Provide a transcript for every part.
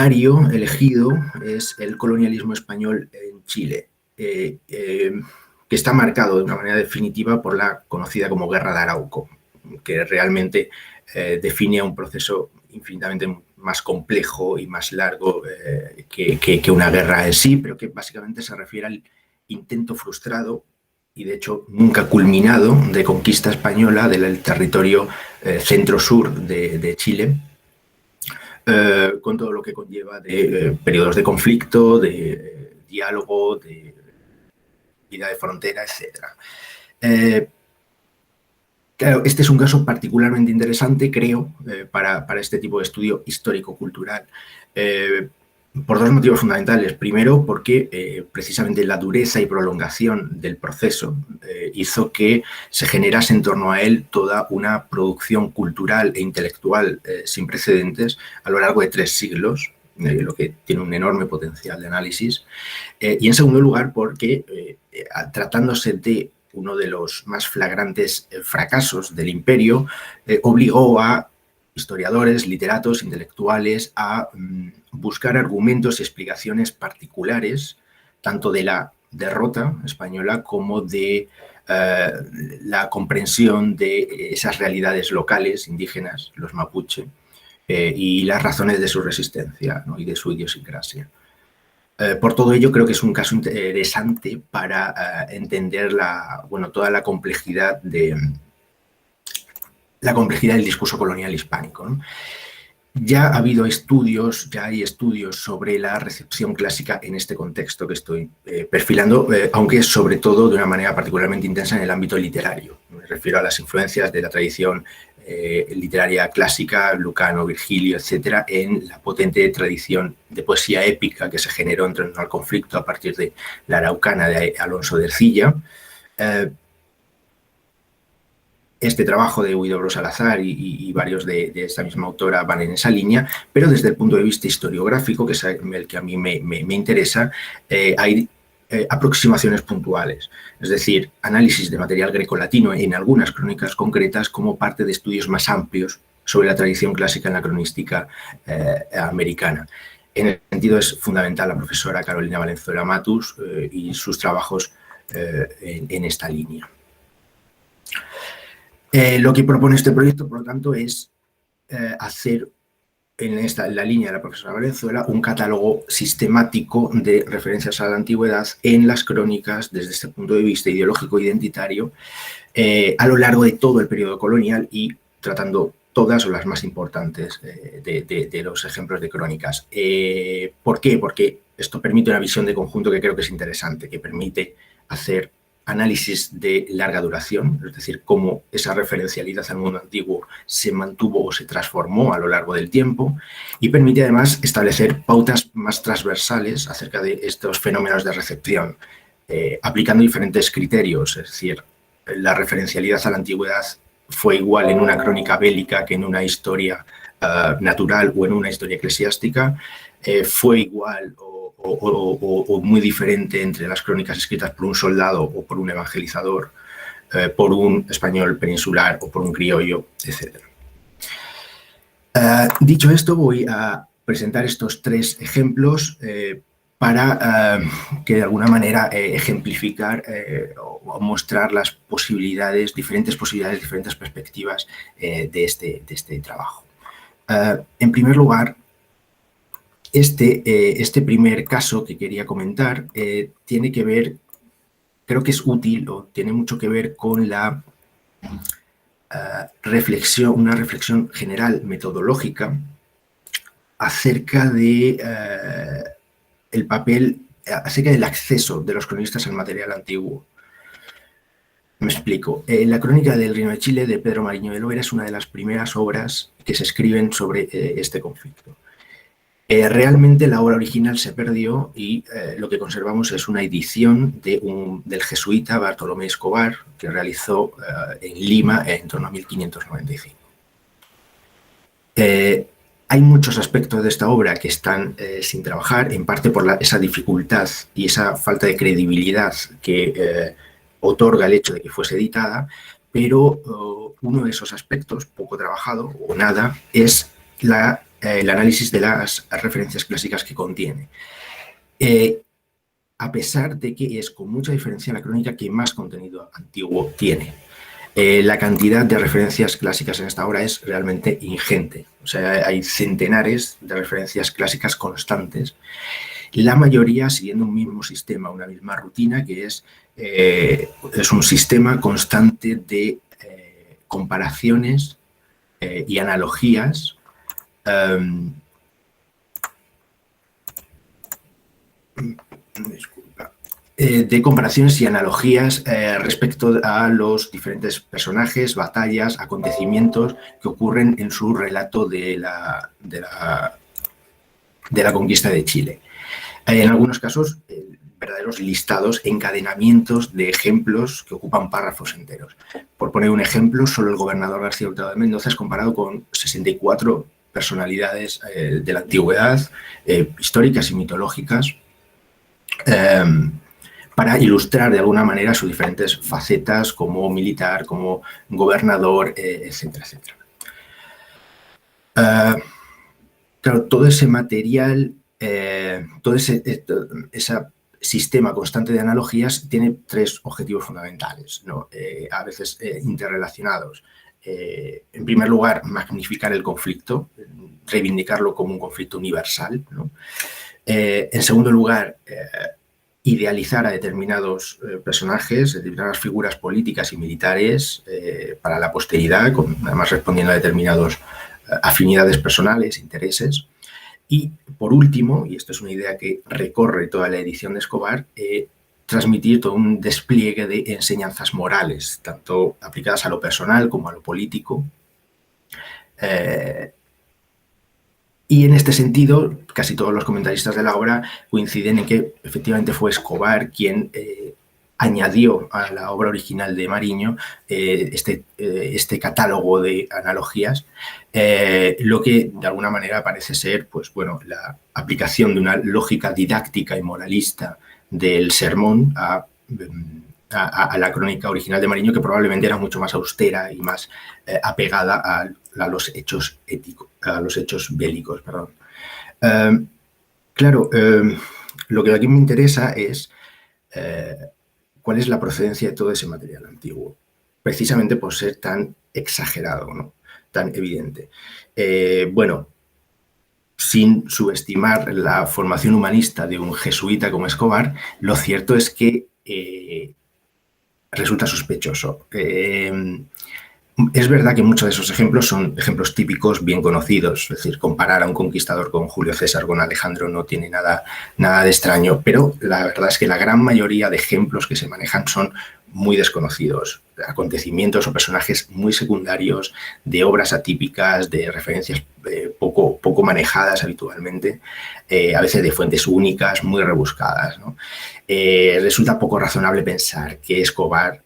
escenario elegido es el colonialismo español en Chile, que está marcado de una manera definitiva por la conocida como Guerra de Arauco, que realmente define un proceso infinitamente más complejo y más largo que una guerra en sí, pero que básicamente se refiere al intento frustrado y de hecho nunca culminado de conquista española del territorio centro-sur de Chile, con todo lo que conlleva de periodos de conflicto, de diálogo, de vida de frontera, etc. Claro, este es un caso particularmente interesante, creo, para este tipo de estudio histórico-cultural, por dos motivos fundamentales. Primero, porque precisamente la dureza y prolongación del proceso hizo que se generase en torno a él toda una producción cultural e intelectual sin precedentes a lo largo de 3 siglos, lo que tiene un enorme potencial de análisis. Y en segundo lugar, porque tratándose de uno de los más flagrantes fracasos del imperio, obligó a historiadores, literatos, intelectuales a buscar argumentos y explicaciones particulares, tanto de la derrota española como de la comprensión de esas realidades locales, indígenas, los mapuche, y las razones de su resistencia, ¿no? Y de su idiosincrasia. Por todo ello, creo que es un caso interesante para entender toda la complejidad del discurso colonial hispánico, ¿no? Ya hay estudios sobre la recepción clásica en este contexto que estoy perfilando, aunque sobre todo de una manera particularmente intensa en el ámbito literario. Me refiero a las influencias de la tradición literaria clásica, Lucano, Virgilio, etcétera, en la potente tradición de poesía épica que se generó en torno al conflicto a partir de la Araucana de Alonso de Ercilla. Este trabajo de Huidobro Salazar y varios de esta misma autora van en esa línea, pero desde el punto de vista historiográfico, que es el que a mí me interesa, hay aproximaciones puntuales, es decir, análisis de material grecolatino en algunas crónicas concretas como parte de estudios más amplios sobre la tradición clásica en la cronística americana. En ese sentido es fundamental la profesora Carolina Valenzuela Matus y sus trabajos en esta línea. Lo que propone este proyecto, por lo tanto, es hacer en la línea de la profesora Valenzuela un catálogo sistemático de referencias a la antigüedad en las crónicas desde este punto de vista ideológico-identitario a lo largo de todo el periodo colonial y tratando todas o las más importantes de los ejemplos de crónicas. ¿Por qué? Porque esto permite una visión de conjunto que creo que es interesante, que permite hacer análisis de larga duración, es decir, cómo esa referencialidad al mundo antiguo se mantuvo o se transformó a lo largo del tiempo, y permite además establecer pautas más transversales acerca de estos fenómenos de recepción, aplicando diferentes criterios, es decir, la referencialidad a la antigüedad fue igual en una crónica bélica que en una historia natural o en una historia eclesiástica, fue igual o muy diferente entre las crónicas escritas por un soldado o por un evangelizador, por un español peninsular o por un criollo, etc. Dicho esto, voy a presentar estos 3 ejemplos para que de alguna manera ejemplificar o mostrar las posibilidades, diferentes perspectivas de este trabajo. En primer lugar, este primer caso que quería comentar tiene que ver, creo que es útil o tiene mucho que ver con la una reflexión general metodológica acerca de el papel, acerca del acceso de los cronistas al material antiguo. Me explico. La crónica del Reino de Chile de Pedro Mariño de Loera es una de las primeras obras que se escriben sobre este conflicto. Realmente la obra original se perdió y lo que conservamos es una edición del jesuita Bartolomé Escobar que realizó en Lima en torno a 1595. Hay muchos aspectos de esta obra que están sin trabajar, en parte por esa dificultad y esa falta de credibilidad que otorga el hecho de que fuese editada, pero uno de esos aspectos, poco trabajado o nada, es la el análisis de las referencias clásicas que contiene. A pesar de que es con mucha diferencia la crónica que más contenido antiguo tiene. La cantidad de referencias clásicas en esta obra es realmente ingente. O sea, hay centenares de referencias clásicas constantes, la mayoría siguiendo un mismo sistema, una misma rutina, que es un sistema constante de comparaciones y analogías de comparaciones y analogías respecto a los diferentes personajes, batallas, acontecimientos que ocurren en su relato de la conquista de Chile. En algunos casos, verdaderos listados, encadenamientos de ejemplos que ocupan párrafos enteros. Por poner un ejemplo, solo el gobernador García Hurtado de Mendoza es comparado con 64 personalidades de la antigüedad, históricas y mitológicas, para ilustrar de alguna manera sus diferentes facetas como militar, como gobernador, etcétera, etcétera. Claro, todo ese material, todo ese sistema constante de analogías tiene tres objetivos fundamentales, ¿no? A veces interrelacionados. En primer lugar, magnificar el conflicto, reivindicarlo como un conflicto universal, ¿no? En segundo lugar, idealizar a determinados personajes, determinadas figuras políticas y militares para la posteridad, además respondiendo a determinadas afinidades personales, intereses. Y, por último, y esto es una idea que recorre toda la edición de Escobar, transmitir todo un despliegue de enseñanzas morales, tanto aplicadas a lo personal como a lo político. Y en este sentido, casi todos los comentaristas de la obra coinciden en que efectivamente fue Escobar quien añadió a la obra original de Mariño este catálogo de analogías, lo que de alguna manera parece ser, pues bueno, la aplicación de una lógica didáctica y moralista del sermón a la crónica original de Mariño, que probablemente era mucho más austera y más apegada a los hechos éticos, a los hechos bélicos, perdón. Claro, lo que aquí me interesa es cuál es la procedencia de todo ese material antiguo, precisamente por ser tan exagerado, ¿no? Tan evidente. Bueno, sin subestimar la formación humanista de un jesuita como Escobar, lo cierto es que resulta sospechoso. Es verdad que muchos de esos ejemplos son ejemplos típicos bien conocidos, es decir, comparar a un conquistador con Julio César, con Alejandro, no tiene nada de extraño, pero la verdad es que la gran mayoría de ejemplos que se manejan son muy desconocidos, acontecimientos o personajes muy secundarios, de obras atípicas, de referencias poco manejadas habitualmente, a veces de fuentes únicas, muy rebuscadas, ¿no? Resulta poco razonable pensar que Escobar,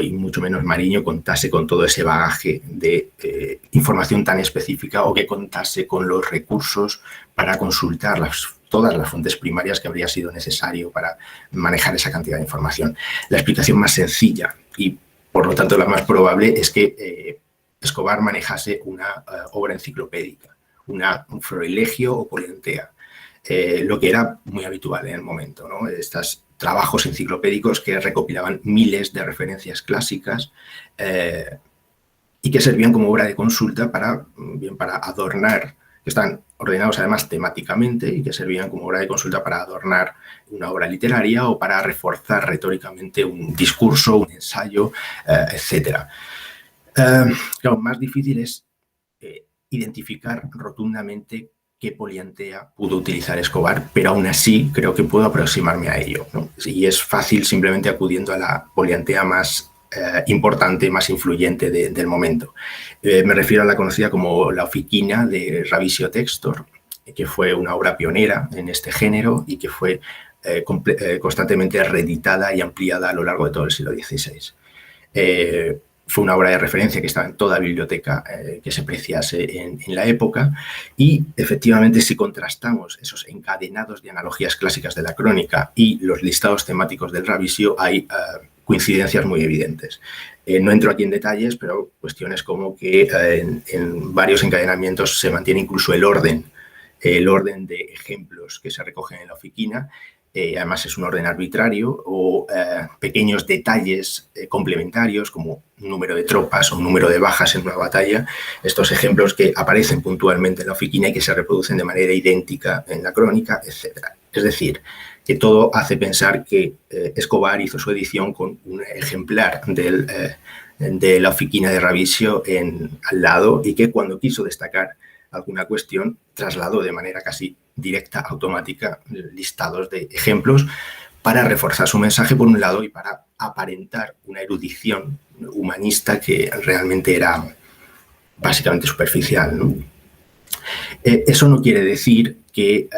y mucho menos Mariño, contase con todo ese bagaje de información tan específica, o que contase con los recursos para consultar todas las fuentes primarias que habría sido necesario para manejar esa cantidad de información. La explicación más sencilla y, por lo tanto, la más probable es que Escobar manejase una obra enciclopédica, un florilegio o poliantea, lo que era muy habitual en el momento, ¿no? Estos trabajos enciclopédicos que recopilaban miles de referencias clásicas y que servían como obra de consulta para adornar, que están ordenados además temáticamente y que servían como obra de consulta para adornar una obra literaria o para reforzar retóricamente un discurso, un ensayo, etc. Claro, más difícil es identificar rotundamente qué poliantea pudo utilizar Escobar, pero aún así creo que puedo aproximarme a ello, ¿no? Y es fácil simplemente acudiendo a la poliantea más importante, más influyente del momento. Me refiero a la conocida como la Ofiquina de Ravissio Textor, que fue una obra pionera en este género y que fue constantemente reeditada y ampliada a lo largo de todo el siglo XVI. Fue una obra de referencia que estaba en toda biblioteca que se preciase en la época, y efectivamente, si contrastamos esos encadenados de analogías clásicas de la crónica y los listados temáticos del Ravissio, hay coincidencias muy evidentes. No entro aquí en detalles, pero cuestiones como que en varios encadenamientos se mantiene incluso el orden de ejemplos que se recogen en la ofiquina. Además es un orden arbitrario, o pequeños detalles complementarios como un número de tropas o un número de bajas en una batalla, estos ejemplos que aparecen puntualmente en la ofiquina y que se reproducen de manera idéntica en la crónica, etc. Es decir, que todo hace pensar que Escobar hizo su edición con un ejemplar de la ofiquina de Ravisio al lado, y que cuando quiso destacar alguna cuestión trasladó de manera casi directa, automática, listados de ejemplos para reforzar su mensaje por un lado y para aparentar una erudición humanista que realmente era básicamente superficial, ¿no? Eso no quiere decir que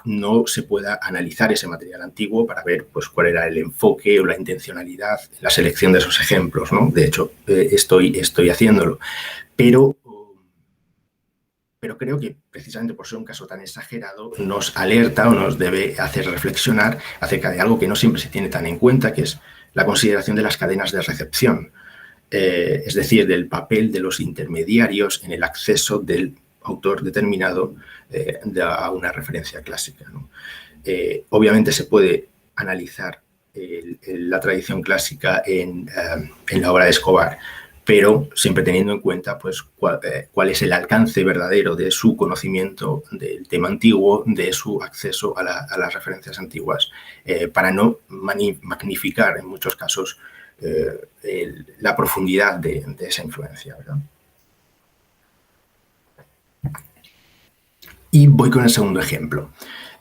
no se pueda analizar ese material antiguo para ver pues, cuál era el enfoque o la intencionalidad en la selección de esos ejemplos, ¿no? De hecho, estoy haciéndolo. Pero creo que precisamente por ser un caso tan exagerado nos alerta o nos debe hacer reflexionar acerca de algo que no siempre se tiene tan en cuenta, que es la consideración de las cadenas de recepción, es decir, del papel de los intermediarios en el acceso del autor determinado a una referencia clásica, ¿no? Obviamente se puede analizar la tradición clásica en la obra de Escobar, pero siempre teniendo en cuenta pues, cuál es el alcance verdadero de su conocimiento del tema antiguo, de su acceso a las referencias antiguas, para no magnificar en muchos casos la profundidad de esa influencia, ¿verdad? Y voy con el segundo ejemplo.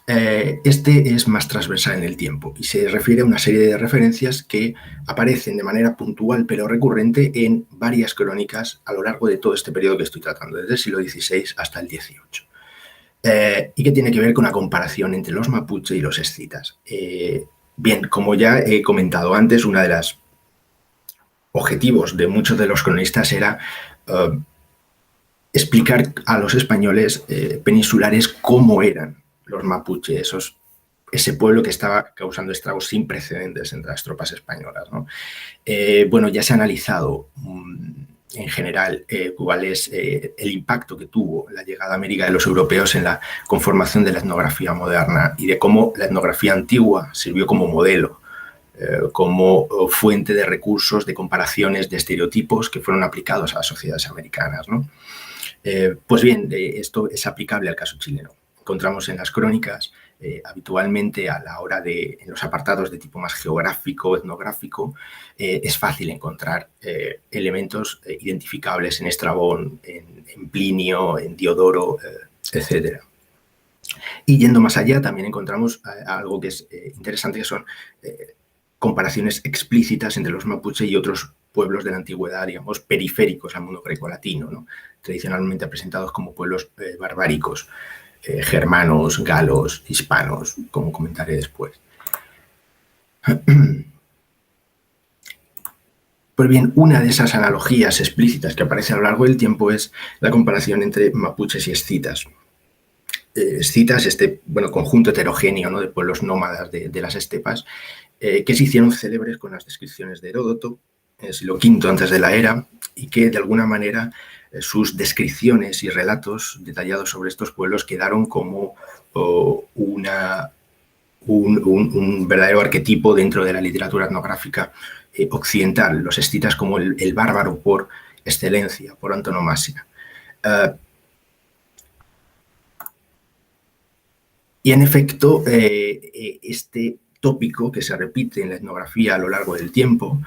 Este es más transversal en el tiempo y se refiere a una serie de referencias que aparecen de manera puntual pero recurrente en varias crónicas a lo largo de todo este periodo que estoy tratando, desde el siglo XVI hasta el XVIII, y que tiene que ver con la comparación entre los mapuche y los escitas. Bien, como ya he comentado antes, uno de los objetivos de muchos de los cronistas era explicar a los españoles peninsulares cómo eran los mapuche, ese pueblo que estaba causando estragos sin precedentes entre las tropas españolas, ¿no? Bueno, ya se ha analizado en general cuál es el impacto que tuvo la llegada a América de los europeos en la conformación de la etnografía moderna y de cómo la etnografía antigua sirvió como modelo, como fuente de recursos, de comparaciones, de estereotipos que fueron aplicados a las sociedades americanas, ¿no? Pues bien, esto es aplicable al caso chileno. Encontramos en las crónicas habitualmente a la hora en los apartados de tipo más geográfico, etnográfico, es fácil encontrar elementos identificables en Estrabón, en Plinio, en Diodoro, etc. Y yendo más allá también encontramos algo que es interesante, que son comparaciones explícitas entre los mapuche y otros pueblos de la antigüedad, digamos, periféricos al mundo grecolatino, ¿no? Tradicionalmente presentados como pueblos barbáricos, germanos, galos, hispanos, como comentaré después. Pues bien, una de esas analogías explícitas que aparece a lo largo del tiempo es la comparación entre mapuches y escitas. Escitas, conjunto heterogéneo, ¿no?, de pueblos nómadas de las estepas, que se hicieron célebres con las descripciones de Heródoto en el siglo V antes de la era, y que de alguna manera sus descripciones y relatos detallados sobre estos pueblos quedaron como un verdadero arquetipo dentro de la literatura etnográfica occidental, los escitas como el bárbaro por excelencia, por antonomasia. Y en efecto, este tópico que se repite en la etnografía a lo largo del tiempo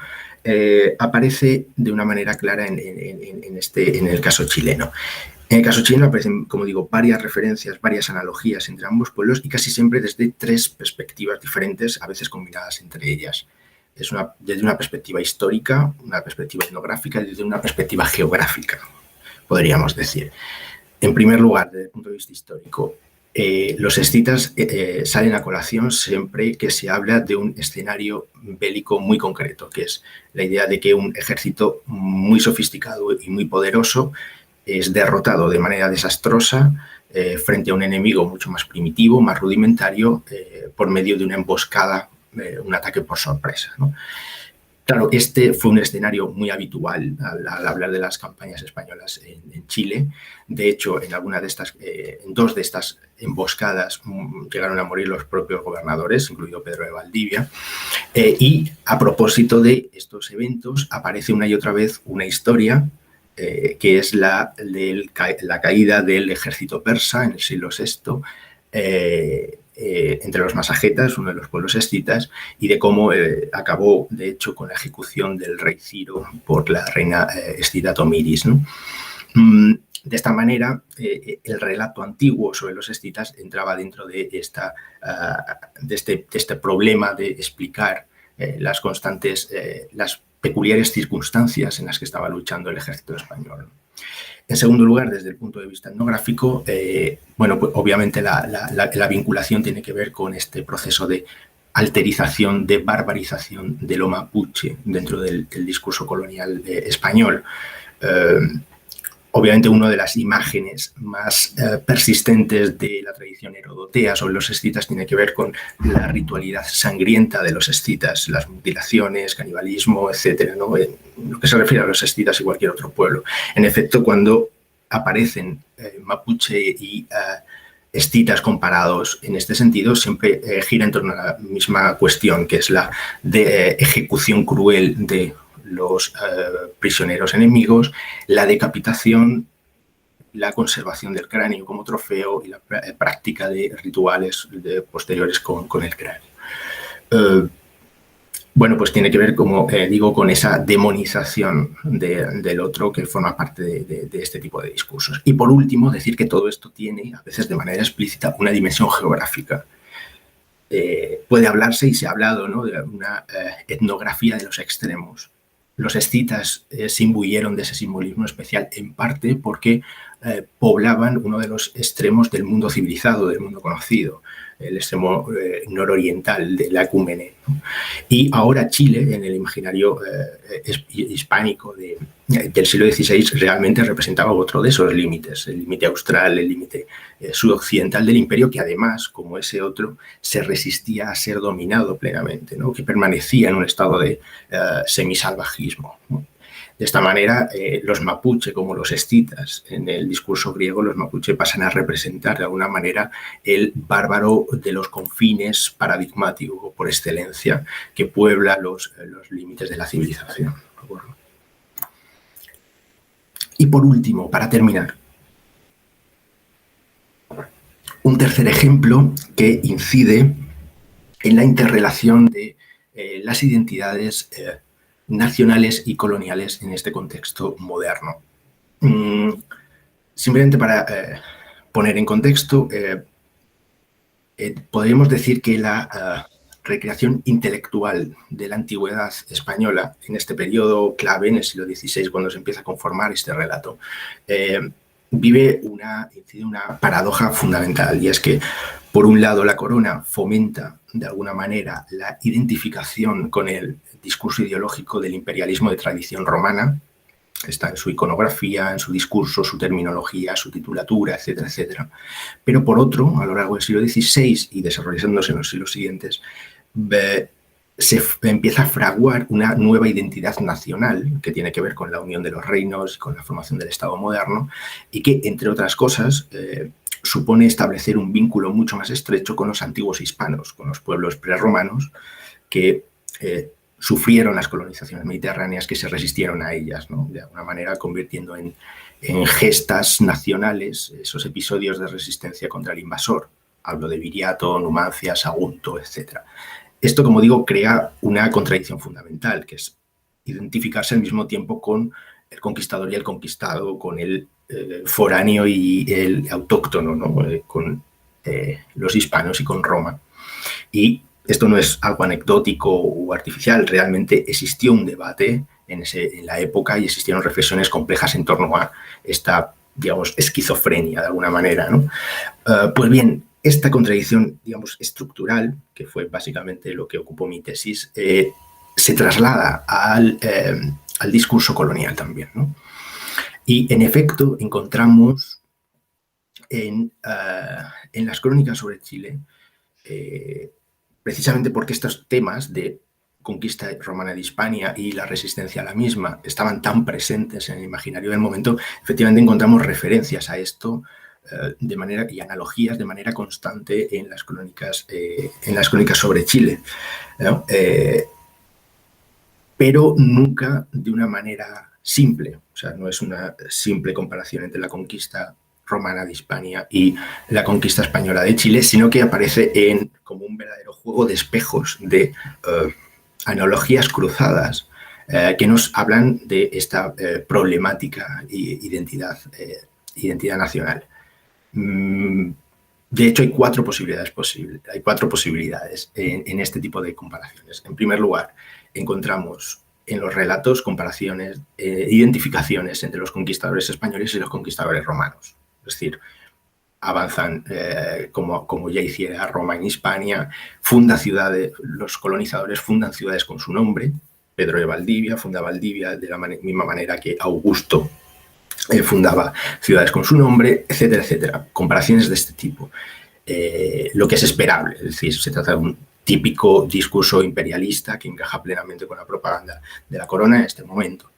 aparece de una manera clara en el caso chileno. En el caso chileno aparecen, como digo, varias referencias, varias analogías entre ambos pueblos y casi siempre desde tres perspectivas diferentes, a veces combinadas entre ellas. Desde una perspectiva histórica, una perspectiva etnográfica y desde una perspectiva geográfica, podríamos decir. En primer lugar, desde el punto de vista histórico, los escitas salen a colación siempre que se habla de un escenario bélico muy concreto, que es la idea de que un ejército muy sofisticado y muy poderoso es derrotado de manera desastrosa frente a un enemigo mucho más primitivo, más rudimentario, por medio de una emboscada, un ataque por sorpresa, ¿no? Claro, este fue un escenario muy habitual al hablar de las campañas españolas en Chile. De hecho, en dos de estas emboscadas llegaron a morir los propios gobernadores, incluido Pedro de Valdivia. Y a propósito de estos eventos, aparece una y otra vez una historia que es la caída del ejército persa en el siglo VI, entre los masagetas, uno de los pueblos escitas, y de cómo acabó, de hecho, con la ejecución del rey Ciro por la reina escita Tomiris, ¿no? De esta manera, el relato antiguo sobre los escitas entraba dentro de este problema de explicar las peculiares circunstancias en las que estaba luchando el ejército español. En segundo lugar, desde el punto de vista etnográfico, bueno, pues obviamente la vinculación tiene que ver con este proceso de alterización, de barbarización de lo mapuche dentro del discurso colonial español. Obviamente, una de las imágenes más persistentes de la tradición herodotea sobre los escitas tiene que ver con la ritualidad sangrienta de los escitas, las mutilaciones, canibalismo, etcétera, ¿no? Lo que se refiere a los escitas y cualquier otro pueblo. En efecto, cuando aparecen mapuche y escitas comparados en este sentido, siempre gira en torno a la misma cuestión, que es la de ejecución cruel de los prisioneros enemigos, la decapitación, la conservación del cráneo como trofeo y la práctica de rituales posteriores con el cráneo. Bueno, pues tiene que ver, como digo, con esa demonización del otro que forma parte de este tipo de discursos. Y por último, decir que todo esto tiene, a veces de manera explícita, una dimensión geográfica. Puede hablarse, y se ha hablado, ¿no?, de una etnografía de los extremos. Los escitas se imbuyeron de ese simbolismo especial en parte porque poblaban uno de los extremos del mundo civilizado, del mundo conocido, el extremo nororiental de la ecúmene, ¿no? Y ahora Chile, en el imaginario hispánico del siglo XVI, realmente representaba otro de esos límites, el límite austral, el límite sudoccidental del imperio, que además, como ese otro, se resistía a ser dominado plenamente, ¿no?, que permanecía en un estado de semisalvajismo, ¿no? De esta manera, los mapuche, como los escitas, en el discurso griego, los mapuche pasan a representar de alguna manera el bárbaro de los confines paradigmático por excelencia que puebla los límites de la civilización. Y por último, para terminar, un tercer ejemplo que incide en la interrelación de las identidades nacionales y coloniales en este contexto moderno. Simplemente para poner en contexto, podríamos decir que la recreación intelectual de la antigüedad española en este periodo clave, en el siglo XVI, cuando se empieza a conformar este relato, vive una paradoja fundamental, y es que, por un lado, la corona fomenta de alguna manera la identificación con el discurso ideológico del imperialismo de tradición romana. Está en su iconografía, en su discurso, su terminología, su titulatura, etcétera, etcétera. Pero por otro, a lo largo del siglo XVI y desarrollándose en los siglos siguientes, se empieza a fraguar una nueva identidad nacional que tiene que ver con la unión de los reinos, con la formación del Estado moderno, y que, entre otras cosas, supone establecer un vínculo mucho más estrecho con los antiguos hispanos, con los pueblos prerromanos que sufrieron las colonizaciones mediterráneas, que se resistieron a ellas, ¿no?, de alguna manera convirtiendo en gestas nacionales esos episodios de resistencia contra el invasor. Hablo de Viriato, Numancia, Sagunto, etc. Esto, como digo, crea una contradicción fundamental, que es identificarse al mismo tiempo con el conquistador y el conquistado, con el foráneo y el autóctono, ¿no?, con los hispanos y con Roma. Y esto no es algo anecdótico o artificial, realmente existió un debate en la época y existieron reflexiones complejas en torno a esta, digamos, esquizofrenia de alguna manera, ¿no? Pues bien, esta contradicción, digamos, estructural, que fue básicamente lo que ocupó mi tesis, se traslada al discurso colonial también, ¿no? Y, en efecto, encontramos en las crónicas sobre Chile, precisamente porque estos temas de conquista romana de Hispania y la resistencia a la misma estaban tan presentes en el imaginario del momento, efectivamente encontramos referencias a esto y analogías de manera constante en las crónicas sobre Chile, ¿no? Pero nunca de una manera simple. O sea, no es una simple comparación entre la conquista romana de Hispania y la conquista española de Chile, sino que aparece como un verdadero juego de espejos, de analogías cruzadas que nos hablan de esta problemática e identidad nacional. De hecho, hay cuatro posibilidades en este tipo de comparaciones. En primer lugar, encontramos en los relatos comparaciones, identificaciones entre los conquistadores españoles y los conquistadores romanos. Es decir, avanzan como ya hiciera Roma en Hispania, los colonizadores fundan ciudades con su nombre. Pedro de Valdivia funda Valdivia de la misma manera que Augusto fundaba ciudades con su nombre, etcétera, etcétera. Comparaciones de este tipo. Lo que es esperable, es decir, se trata de un típico discurso imperialista que encaja plenamente con la propaganda de la corona en este momento.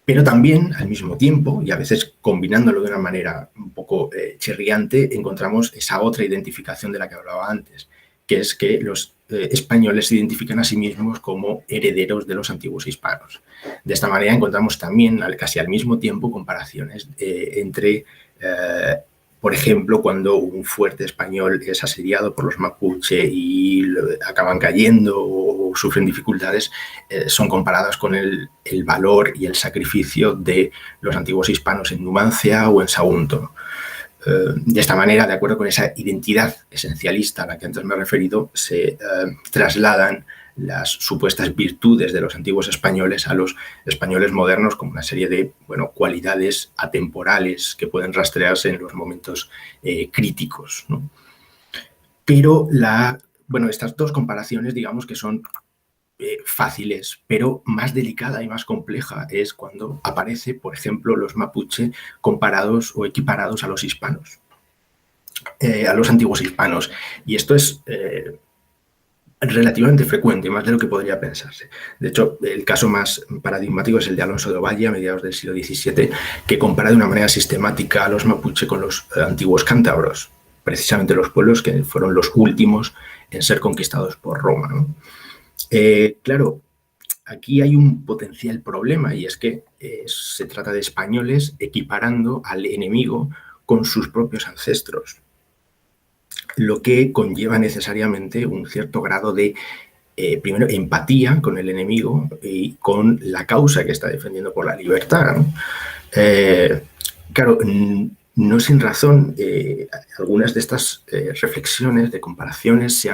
Pero también, al mismo tiempo, y a veces combinándolo de una manera un poco chirriante, encontramos esa otra identificación de la que hablaba antes, que es que los españoles se identifican a sí mismos como herederos de los antiguos hispanos. De esta manera encontramos también, casi al mismo tiempo, comparaciones entre, por ejemplo, cuando un fuerte español es asediado por los mapuche y acaban cayendo o sufren dificultades, son comparados con el valor y el sacrificio de los antiguos hispanos en Numancia o en Sagunto. De esta manera, de acuerdo con esa identidad esencialista a la que antes me he referido, se trasladan las supuestas virtudes de los antiguos españoles a los españoles modernos como una serie de cualidades atemporales que pueden rastrearse en los momentos críticos, ¿no? Pero estas dos comparaciones, digamos que son fáciles, pero más delicada y más compleja es cuando aparece, por ejemplo, los mapuche comparados o equiparados a los hispanos, a los antiguos hispanos. Y esto es relativamente frecuente, más de lo que podría pensarse. De hecho, el caso más paradigmático es el de Alonso de Ovalle, a mediados del siglo XVII, que compara de una manera sistemática a los mapuche con los antiguos cántabros, precisamente los pueblos que fueron los últimos en ser conquistados por Roma, ¿no? Claro, aquí hay un potencial problema y es que se trata de españoles equiparando al enemigo con sus propios ancestros, lo que conlleva necesariamente un cierto grado de, primero, empatía con el enemigo y con la causa que está defendiendo por la libertad, ¿no? Claro, no sin razón, algunas de estas reflexiones, de comparaciones,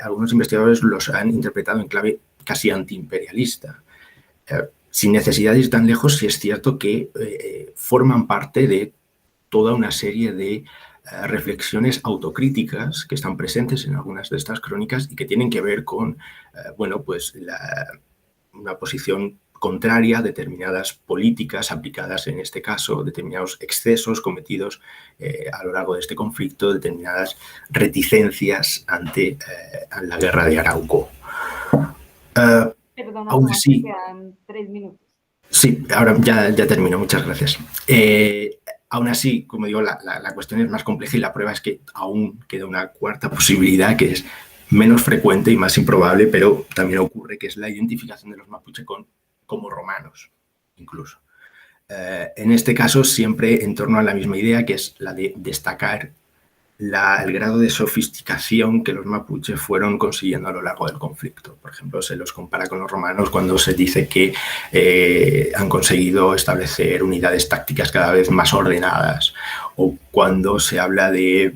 algunos investigadores los han interpretado en clave casi antiimperialista. Sin necesidad de ir tan lejos, sí es cierto que forman parte de toda una serie de reflexiones autocríticas que están presentes en algunas de estas crónicas y que tienen que ver con una posición contraria a determinadas políticas aplicadas en este caso, determinados excesos cometidos a lo largo de este conflicto, determinadas reticencias ante la guerra de Arauco. Perdona, aún así, quedan 3 minutos. Sí, ahora ya termino, muchas gracias. Aún así, como digo, la cuestión es más compleja y la prueba es que aún queda una cuarta posibilidad que es menos frecuente y más improbable, pero también ocurre, que es la identificación de los mapuche como romanos, incluso. En este caso, siempre en torno a la misma idea, que es la de destacar el grado de sofisticación que los mapuches fueron consiguiendo a lo largo del conflicto. Por ejemplo, se los compara con los romanos cuando se dice que han conseguido establecer unidades tácticas cada vez más ordenadas, o cuando se habla de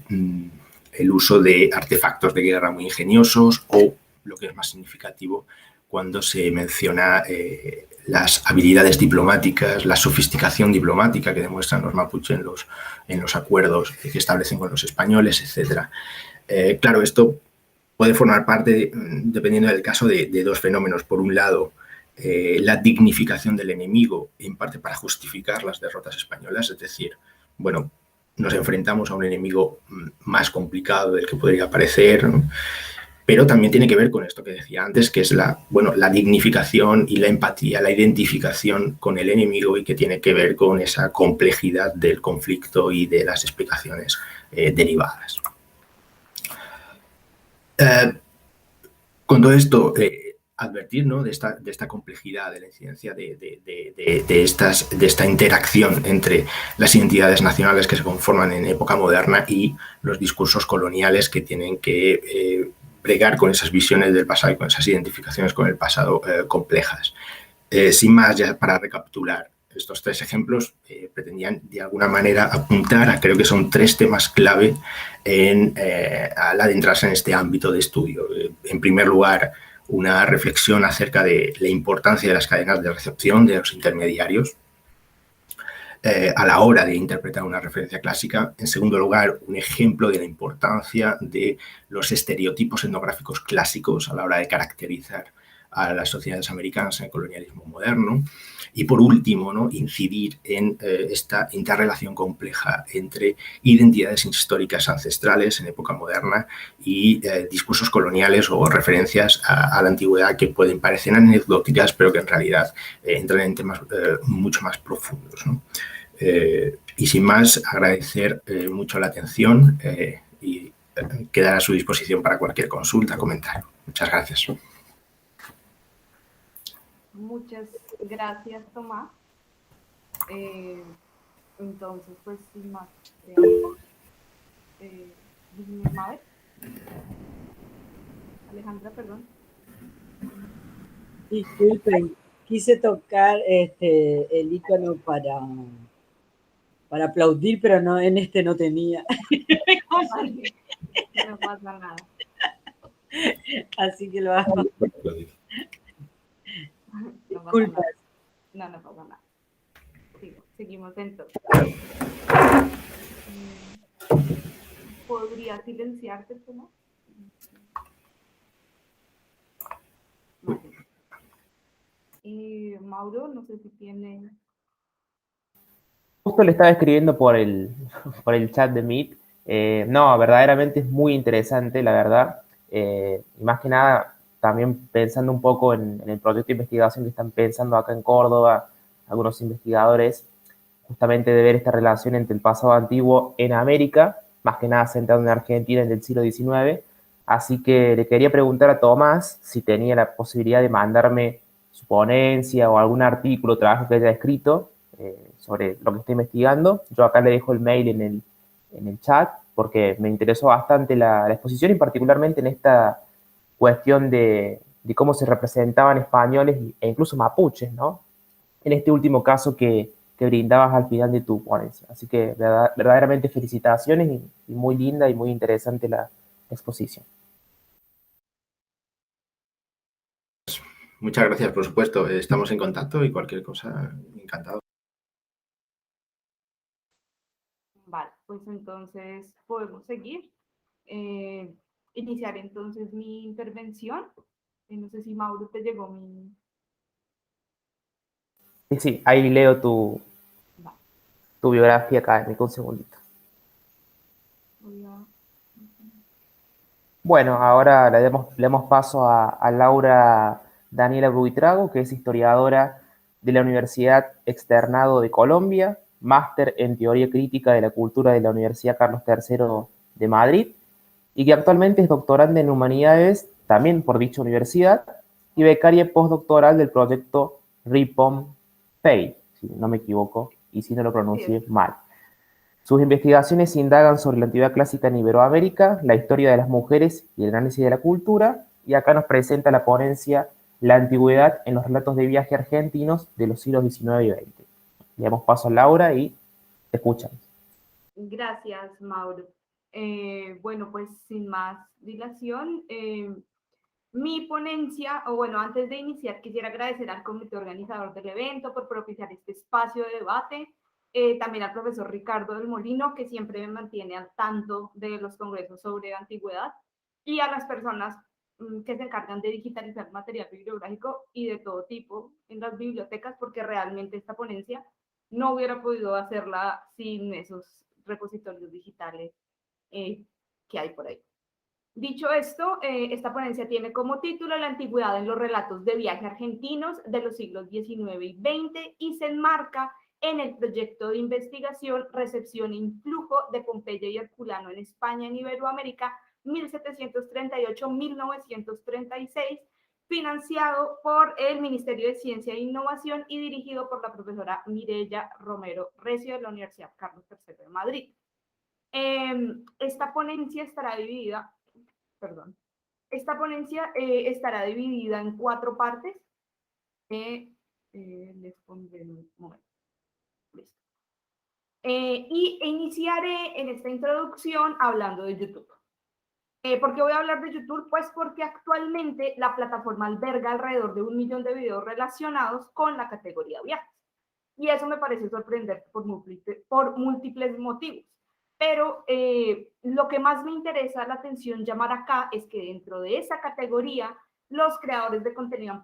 el uso de artefactos de guerra muy ingeniosos, o, lo que es más significativo, cuando se menciona las habilidades diplomáticas, la sofisticación diplomática que demuestran los mapuche en los acuerdos que establecen con los españoles, etc. Claro, esto puede formar parte, dependiendo del caso, de dos fenómenos. Por un lado, la dignificación del enemigo, en parte para justificar las derrotas españolas, es decir, bueno, nos enfrentamos a un enemigo más complicado del que podría parecer, ¿no? pero también tiene que ver con esto que decía antes, que es la dignificación y la empatía, la identificación con el enemigo, y que tiene que ver con esa complejidad del conflicto y de las explicaciones derivadas. Con todo esto, advertir, ¿no?, de esta complejidad, de la incidencia de esta interacción entre las identidades nacionales que se conforman en época moderna y los discursos coloniales que tienen que bregar con esas visiones del pasado y con esas identificaciones con el pasado complejas. Sin más, ya para recapitular, estos tres ejemplos pretendían de alguna manera apuntar a, creo que son tres temas clave al adentrarse en este ámbito de estudio. En primer lugar, una reflexión acerca de la importancia de las cadenas de recepción, de los intermediarios, a la hora de interpretar una referencia clásica. En segundo lugar, un ejemplo de la importancia de los estereotipos etnográficos clásicos a la hora de caracterizar a las sociedades americanas en el colonialismo moderno. Y por último, ¿no?, incidir en esta interrelación compleja entre identidades históricas ancestrales en época moderna y discursos coloniales o referencias a la antigüedad que pueden parecer anecdóticas, pero que en realidad entran en temas mucho más profundos, ¿no? Y sin más, agradecer mucho la atención y quedar a su disposición para cualquier consulta, comentario. Muchas gracias. Muchas gracias, Tomás. Entonces, pues sin más, Mabel. Alejandra, perdón. Disculpen, quise tocar el icono para aplaudir, pero no, en este no tenía. No pasa nada. Así que lo hago. No pasa nada. No pasa nada. Seguimos entonces. ¿Podría silenciarte, Tomás? Vale. Mauro, no sé si tiene... Justo le estaba escribiendo por el chat de Meet. No, verdaderamente es muy interesante, la verdad. Y más que nada, también pensando un poco en el proyecto de investigación que están pensando acá en Córdoba, algunos investigadores, justamente de ver esta relación entre el pasado antiguo en América, más que nada centrado en Argentina en el siglo XIX. Así que le quería preguntar a Tomás si tenía la posibilidad de mandarme su ponencia o algún artículo o trabajo que haya escrito sobre lo que está investigando. Yo acá le dejo el mail en el chat porque me interesó bastante la exposición y particularmente en esta cuestión de cómo se representaban españoles e incluso mapuches, ¿no? En este último caso que brindabas al final de tu ponencia. Así que verdaderamente felicitaciones y muy linda y muy interesante la exposición. Muchas gracias, por supuesto. Estamos en contacto y cualquier cosa, encantado. Vale, pues entonces podemos seguir. Iniciar entonces mi intervención. No sé si Mauro te llegó mi... Sí, ahí leo tu biografía académica, un segundito. Bueno, ahora le damos paso a Laura Daniela Buitrago, que es historiadora de la Universidad Externado de Colombia, máster en Teoría Crítica de la Cultura de la Universidad Carlos III de Madrid, y que actualmente es doctoranda en Humanidades, también por dicha universidad, y becaria postdoctoral del proyecto RIPOM PEI, si no me equivoco, y si no lo pronuncié mal. Sus investigaciones indagan sobre la antigüedad clásica en Iberoamérica, la historia de las mujeres y el análisis de la cultura, y acá nos presenta la ponencia La antigüedad en los relatos de viaje argentinos de los siglos XIX y XX. Le damos paso a Laura y te escuchan. Gracias, Mauro. Bueno, pues sin más dilación, mi ponencia, o bueno, antes de iniciar, quisiera agradecer al comité organizador del evento por propiciar este espacio de debate, también al profesor Ricardo del Molino, que siempre me mantiene al tanto de los congresos sobre antigüedad, y a las personas que se encargan de digitalizar material bibliográfico y de todo tipo en las bibliotecas, porque realmente esta ponencia no hubiera podido hacerla sin esos repositorios digitales que hay por ahí. Dicho esto, esta ponencia tiene como título La antigüedad en los relatos de viaje argentinos de los siglos XIX y XX y se enmarca en el proyecto de investigación Recepción e influjo de Pompeya y Herculano en España en Iberoamérica 1738-1936, financiado por el Ministerio de Ciencia e Innovación y dirigido por la profesora Mireya Romero Recio de la Universidad Carlos III de Madrid. Esta ponencia estará dividida en 4 partes. Les pondré un momento. Listo. Y iniciaré en esta introducción hablando de YouTube. ¿Por qué voy a hablar de YouTube? Pues porque actualmente la plataforma alberga alrededor de 1 millón de videos relacionados con la categoría viajes. Y eso me parece sorprendente por múltiples motivos. Pero lo que más me interesa la atención llamar acá es que dentro de esa categoría los creadores de contenido han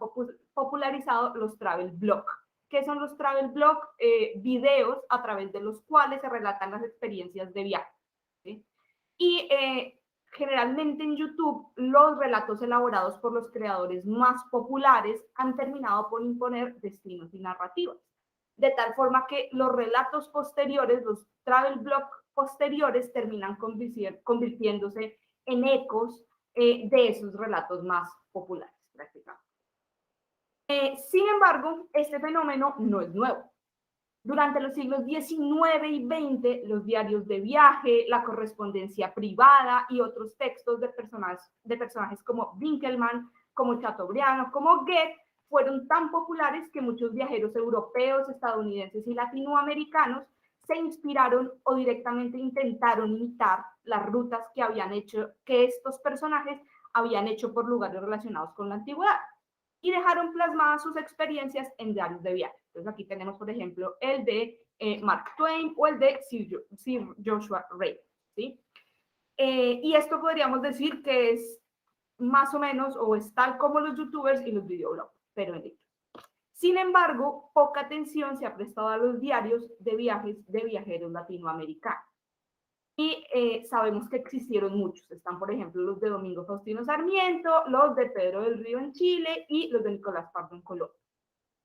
popularizado los travel blog. ¿Qué son los travel blog? Videos a través de los cuales se relatan las experiencias de viaje, ¿sí? Y generalmente en YouTube los relatos elaborados por los creadores más populares han terminado por imponer destinos y narrativas. De tal forma que los relatos posteriores, los travel blog posteriores, terminan convirtiéndose en ecos de esos relatos más populares prácticamente. Sin embargo, este fenómeno no es nuevo. Durante los siglos XIX y XX, los diarios de viaje, la correspondencia privada y otros textos de personajes como Winkelmann, como Chateaubriand, como Goethe, fueron tan populares que muchos viajeros europeos, estadounidenses y latinoamericanos se inspiraron o directamente intentaron imitar las rutas que estos personajes habían hecho por lugares relacionados con la antigüedad y dejaron plasmadas sus experiencias en diarios de viaje. Entonces aquí tenemos, por ejemplo, el de Mark Twain o el de Sir Joshua Reed, ¿sí? Y esto podríamos decir que es más o menos o es tal como los youtubers y los videoblogs, pero en libro. Sin embargo, poca atención se ha prestado a los diarios de viajes de viajeros latinoamericanos. Y sabemos que existieron muchos. Están, por ejemplo, los de Domingo Faustino Sarmiento, los de Pedro del Río en Chile y los de Nicolás Pardo en Colombia.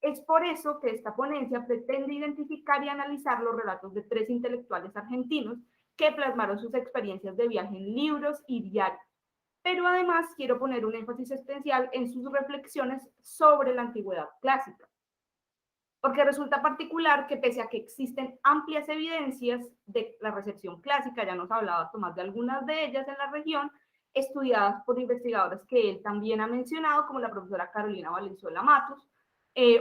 Es por eso que esta ponencia pretende identificar y analizar los relatos de 3 intelectuales argentinos que plasmaron sus experiencias de viaje en libros y diarios. Pero además quiero poner un énfasis especial en sus reflexiones sobre la antigüedad clásica. Porque resulta particular que pese a que existen amplias evidencias de la recepción clásica, ya nos hablaba Tomás de algunas de ellas en la región, estudiadas por investigadores que él también ha mencionado, como la profesora Carolina Valenzuela Matos,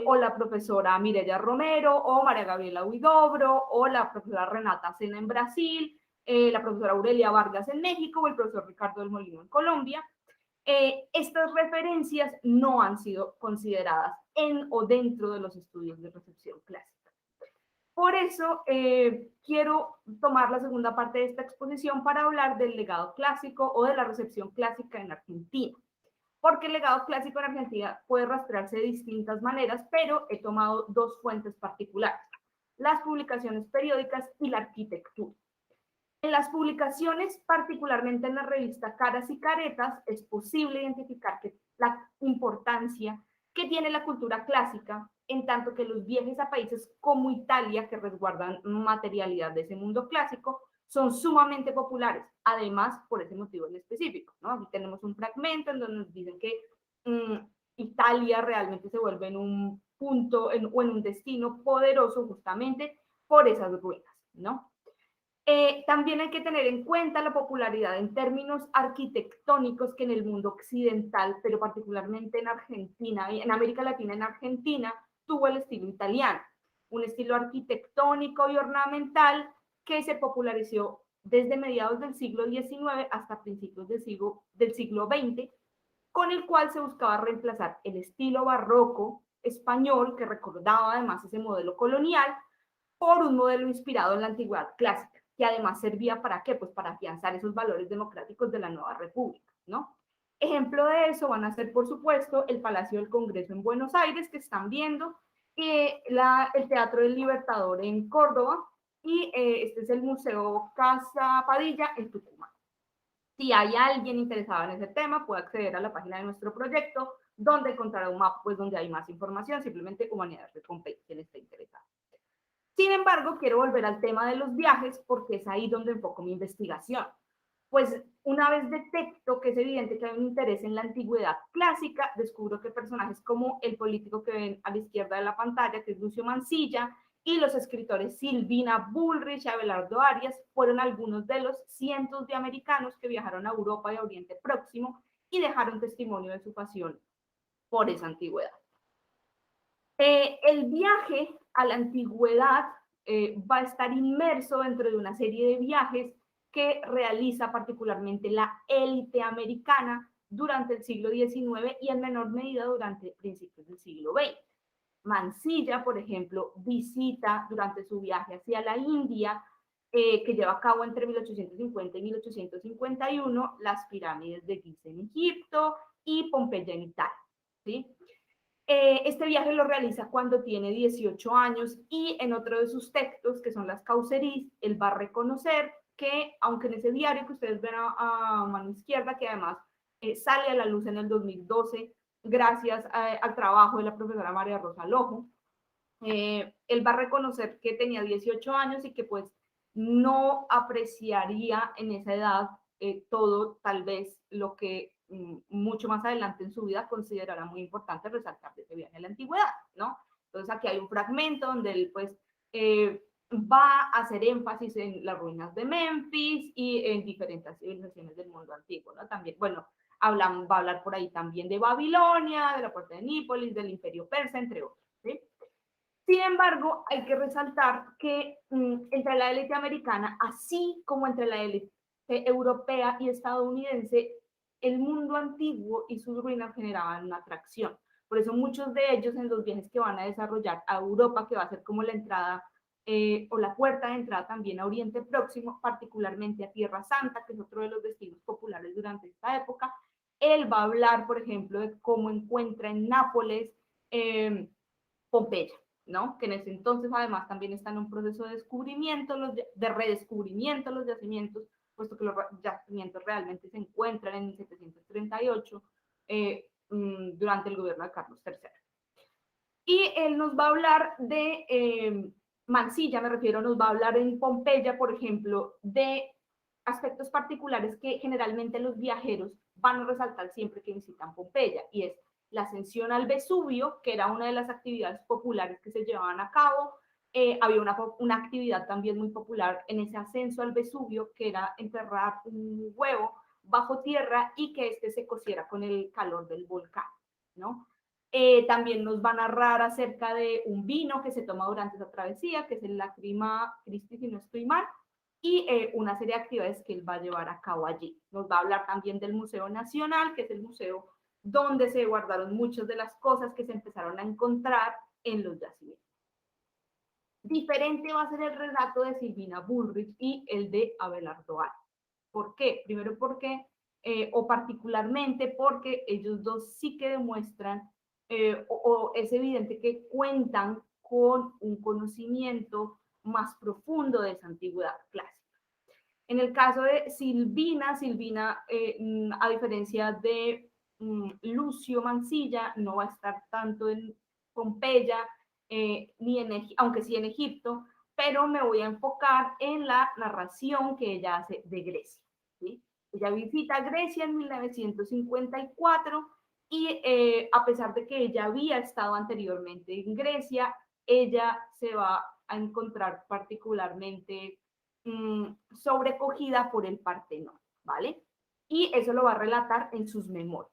o la profesora Mireya Romero, o María Gabriela Huidobro, o la profesora Renata Sena en Brasil, la profesora Aurelia Vargas en México, o el profesor Ricardo del Molino en Colombia. Estas referencias no han sido consideradas en o dentro de los estudios de recepción clásica. Por eso quiero tomar la segunda parte de esta exposición para hablar del legado clásico o de la recepción clásica en Argentina. Porque el legado clásico en Argentina puede rastrearse de distintas maneras, pero he tomado 2 fuentes particulares: las publicaciones periódicas y la arquitectura. En las publicaciones, particularmente en la revista Caras y Caretas, es posible identificar la importancia que tiene la cultura clásica, en tanto que los viajes a países como Italia, que resguardan materialidad de ese mundo clásico, son sumamente populares, además por ese motivo en específico, ¿no? Aquí tenemos un fragmento en donde nos dicen que Italia realmente se vuelve en un punto o en un destino poderoso justamente por esas ruinas, ¿no? También hay que tener en cuenta la popularidad en términos arquitectónicos que en el mundo occidental, pero particularmente en Argentina, en América Latina, en Argentina, tuvo el estilo italiano, un estilo arquitectónico y ornamental que se popularizó desde mediados del siglo XIX hasta principios del siglo XX, con el cual se buscaba reemplazar el estilo barroco español, que recordaba además ese modelo colonial, por un modelo inspirado en la antigüedad clásica, que además servía para ¿qué? Pues para afianzar esos valores democráticos de la nueva república, ¿no? Ejemplo de eso van a ser, por supuesto, el Palacio del Congreso en Buenos Aires, que están viendo, el Teatro del Libertador en Córdoba, y este es el Museo Casa Padilla en Tucumán. Si hay alguien interesado en ese tema, puede acceder a la página de nuestro proyecto, donde encontrará un mapa, pues donde hay más información, simplemente Humanidades Red Homepage, quien esté interesado. Sin embargo, quiero volver al tema de los viajes porque es ahí donde enfoco mi investigación. Pues una vez detecto que es evidente que hay un interés en la antigüedad clásica, descubro que personajes como el político que ven a la izquierda de la pantalla, que es Lucio Mansilla, y los escritores Silvina Bullrich y Abelardo Arias fueron algunos de los cientos de americanos que viajaron a Europa y a Oriente Próximo y dejaron testimonio de su pasión por esa antigüedad. El viaje a la antigüedad va a estar inmerso dentro de una serie de viajes que realiza particularmente la élite americana durante el siglo XIX y en menor medida durante principios del siglo XX. Mansilla, por ejemplo, visita durante su viaje hacia la India, que lleva a cabo entre 1850 y 1851, las pirámides de Giza en Egipto y Pompeya en Italia, ¿sí? Este viaje lo realiza cuando tiene 18 años y en otro de sus textos, que son las Causeries, él va a reconocer que, aunque en ese diario que ustedes ven a mano izquierda, que además sale a la luz en el 2012, gracias al trabajo de la profesora María Rosa Lojo, él va a reconocer que tenía 18 años y que pues no apreciaría en esa edad todo tal vez lo que mucho más adelante en su vida considerará muy importante resaltar de ese viaje a la antigüedad, ¿no? Entonces aquí hay un fragmento donde él pues va a hacer énfasis en las ruinas de Memphis y en diferentes civilizaciones del mundo antiguo, ¿no? También, bueno, va a hablar por ahí también de Babilonia, de la puerta de Nípolis, del Imperio Persa, entre otros, ¿sí? Sin embargo, hay que resaltar que entre la élite americana, así como entre la élite europea y estadounidense, el mundo antiguo y sus ruinas generaban una atracción. Por eso muchos de ellos en los viajes que van a desarrollar a Europa, que va a ser como la entrada o la puerta de entrada también a Oriente Próximo, particularmente a Tierra Santa, que es otro de los destinos populares durante esta época, él va a hablar, por ejemplo, de cómo encuentra en Nápoles Pompeya, ¿no? Que en ese entonces además también está en un proceso de descubrimiento, de redescubrimiento los yacimientos, puesto que los yacimientos realmente se encuentran en 738 durante el gobierno de Carlos III. Y él nos va a hablar de Mansilla, me refiero, nos va a hablar en Pompeya, por ejemplo, de aspectos particulares que generalmente los viajeros van a resaltar siempre que visitan Pompeya, y es la ascensión al Vesubio, que era una de las actividades populares que se llevaban a cabo. Había una actividad también muy popular en ese ascenso al Vesubio, que era enterrar un huevo bajo tierra y que este se cociera con el calor del volcán, ¿no? También nos va a narrar acerca de un vino que se toma durante esa travesía, que es el Lacrima Christi, si no estoy mal, y una serie de actividades que él va a llevar a cabo allí. Nos va a hablar también del Museo Nacional, que es el museo donde se guardaron muchas de las cosas que se empezaron a encontrar en los yacimientos. Diferente va a ser el relato de Silvina Bullrich y el de Abelardo Arias. ¿Por qué? Primero porque, o particularmente porque ellos dos sí que demuestran, o es evidente que cuentan con un conocimiento más profundo de esa antigüedad clásica. En el caso de Silvina, a diferencia de Lucio Mansilla, no va a estar tanto en Pompeya, ni aunque sí en Egipto, pero me voy a enfocar en la narración que ella hace de Grecia, ¿sí? Ella visita Grecia en 1954 y a pesar de que ella había estado anteriormente en Grecia, ella se va a encontrar particularmente sobrecogida por el Partenón, ¿vale? Y eso lo va a relatar en sus memorias.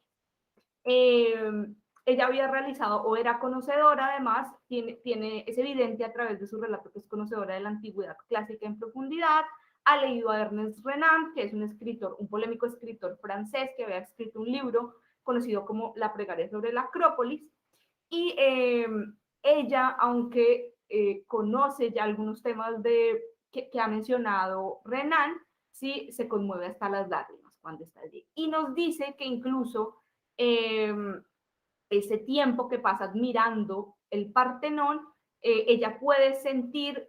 Ella había realizado o era conocedora, además, es evidente a través de su relato que es conocedora de la antigüedad clásica en profundidad. Ha leído a Ernest Renan, que es un escritor, un polémico escritor francés que había escrito un libro conocido como La Plegaria sobre la Acrópolis. Y ella, aunque conoce ya algunos temas que ha mencionado Renan, sí se conmueve hasta las lágrimas cuando está allí. Y nos dice que incluso ese tiempo que pasa admirando el Partenón, ella puede sentir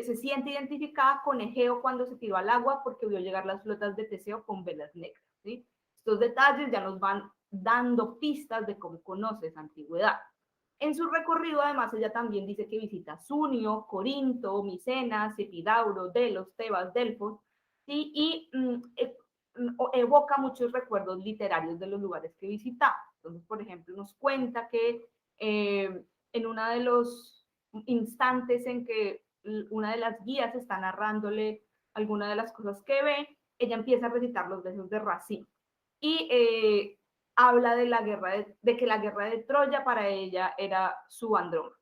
se siente identificada con Egeo cuando se tiró al agua porque vio llegar las flotas de Teseo con velas negras, ¿sí? Estos detalles ya nos van dando pistas de cómo conoce esa antigüedad. En su recorrido, además, ella también dice que visita Sunio, Corinto, Micenas, Epidauro, Delos, Tebas, Delfos, ¿sí? Y evoca muchos recuerdos literarios de los lugares que visita. Entonces, por ejemplo, nos cuenta que en uno de los instantes en que una de las guías está narrándole alguna de las cosas que ve, ella empieza a recitar los versos de Racine y habla de la guerra de que la guerra de Troya para ella era su Andrómaca.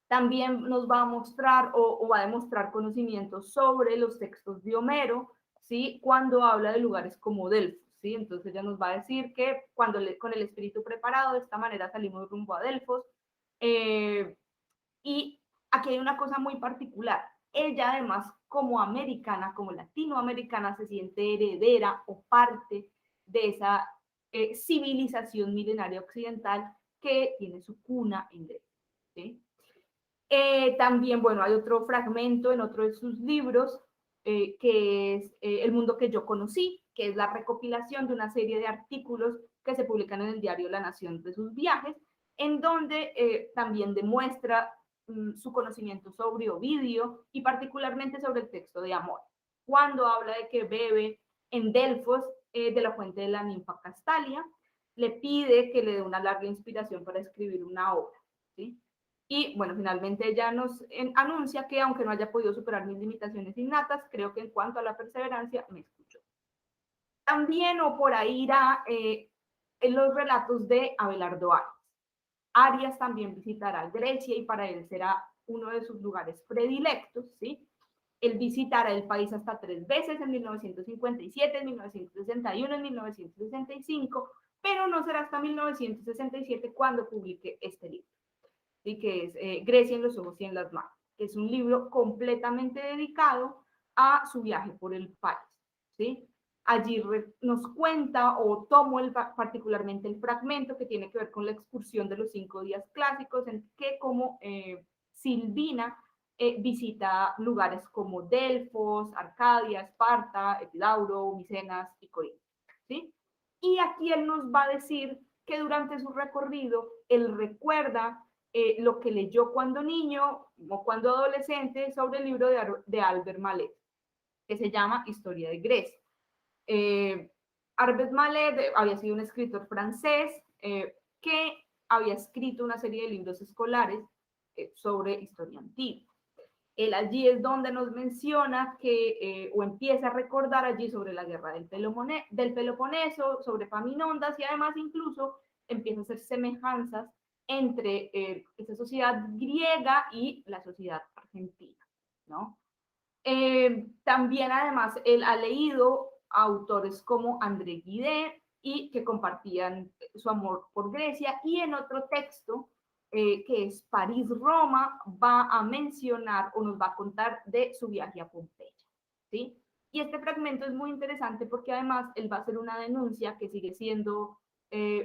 También nos va a mostrar o va a demostrar conocimientos sobre los textos de Homero, ¿sí? Cuando habla de lugares como Delfos, ¿sí? Entonces ella nos va a decir que cuando con el espíritu preparado, de esta manera salimos rumbo a Delfos. Y aquí hay una cosa muy particular. Ella además, como americana, como latinoamericana, se siente heredera o parte de esa civilización milenaria occidental que tiene su cuna en Grecia, ¿sí? También, bueno, hay otro fragmento en otro de sus libros que es El mundo que yo conocí, que es la recopilación de una serie de artículos que se publican en el diario La Nación de sus viajes, en donde también demuestra su conocimiento sobre Ovidio y particularmente sobre el texto de Amor, cuando habla de que bebe en Delfos de la fuente de la ninfa Castalia, le pide que le dé una larga inspiración para escribir una obra, ¿sí? Y bueno, finalmente ella nos anuncia que aunque no haya podido superar mis limitaciones innatas, creo que en cuanto a la perseverancia me escuchó. También o por ahí irá en los relatos de Abelardo Arias. Arias también visitará Grecia y para él será uno de sus lugares predilectos, ¿sí? Él visitará el país hasta 3 veces, en 1957, en 1961, en 1965, pero no será hasta 1967 cuando publique este libro, ¿sí? Que es Grecia en los ojos y en las manos, que es un libro completamente dedicado a su viaje por el país, ¿sí? Allí nos cuenta o tomo particularmente el fragmento que tiene que ver con la excursión de los 5 días clásicos, en que como Silvina visita lugares como Delfos, Arcadia, Esparta, Epidauro, Micenas y Corinto, ¿sí? Y aquí él nos va a decir que durante su recorrido él recuerda lo que leyó cuando niño o cuando adolescente sobre el libro de Albert Malet, que se llama Historia de Grecia. Albert Malet había sido un escritor francés que había escrito una serie de libros escolares sobre historia antigua. Él allí es donde nos menciona que, o empieza a recordar allí sobre la guerra del Peloponeso, sobre Epaminondas, y además incluso empieza a hacer semejanzas entre esa sociedad griega y la sociedad argentina, ¿no? También además él ha leído a autores como André Gide y que compartían su amor por Grecia, y en otro texto que es París-Roma va a mencionar o nos va a contar de su viaje a Pompeya, ¿sí? Y este fragmento es muy interesante porque además él va a hacer una denuncia que sigue siendo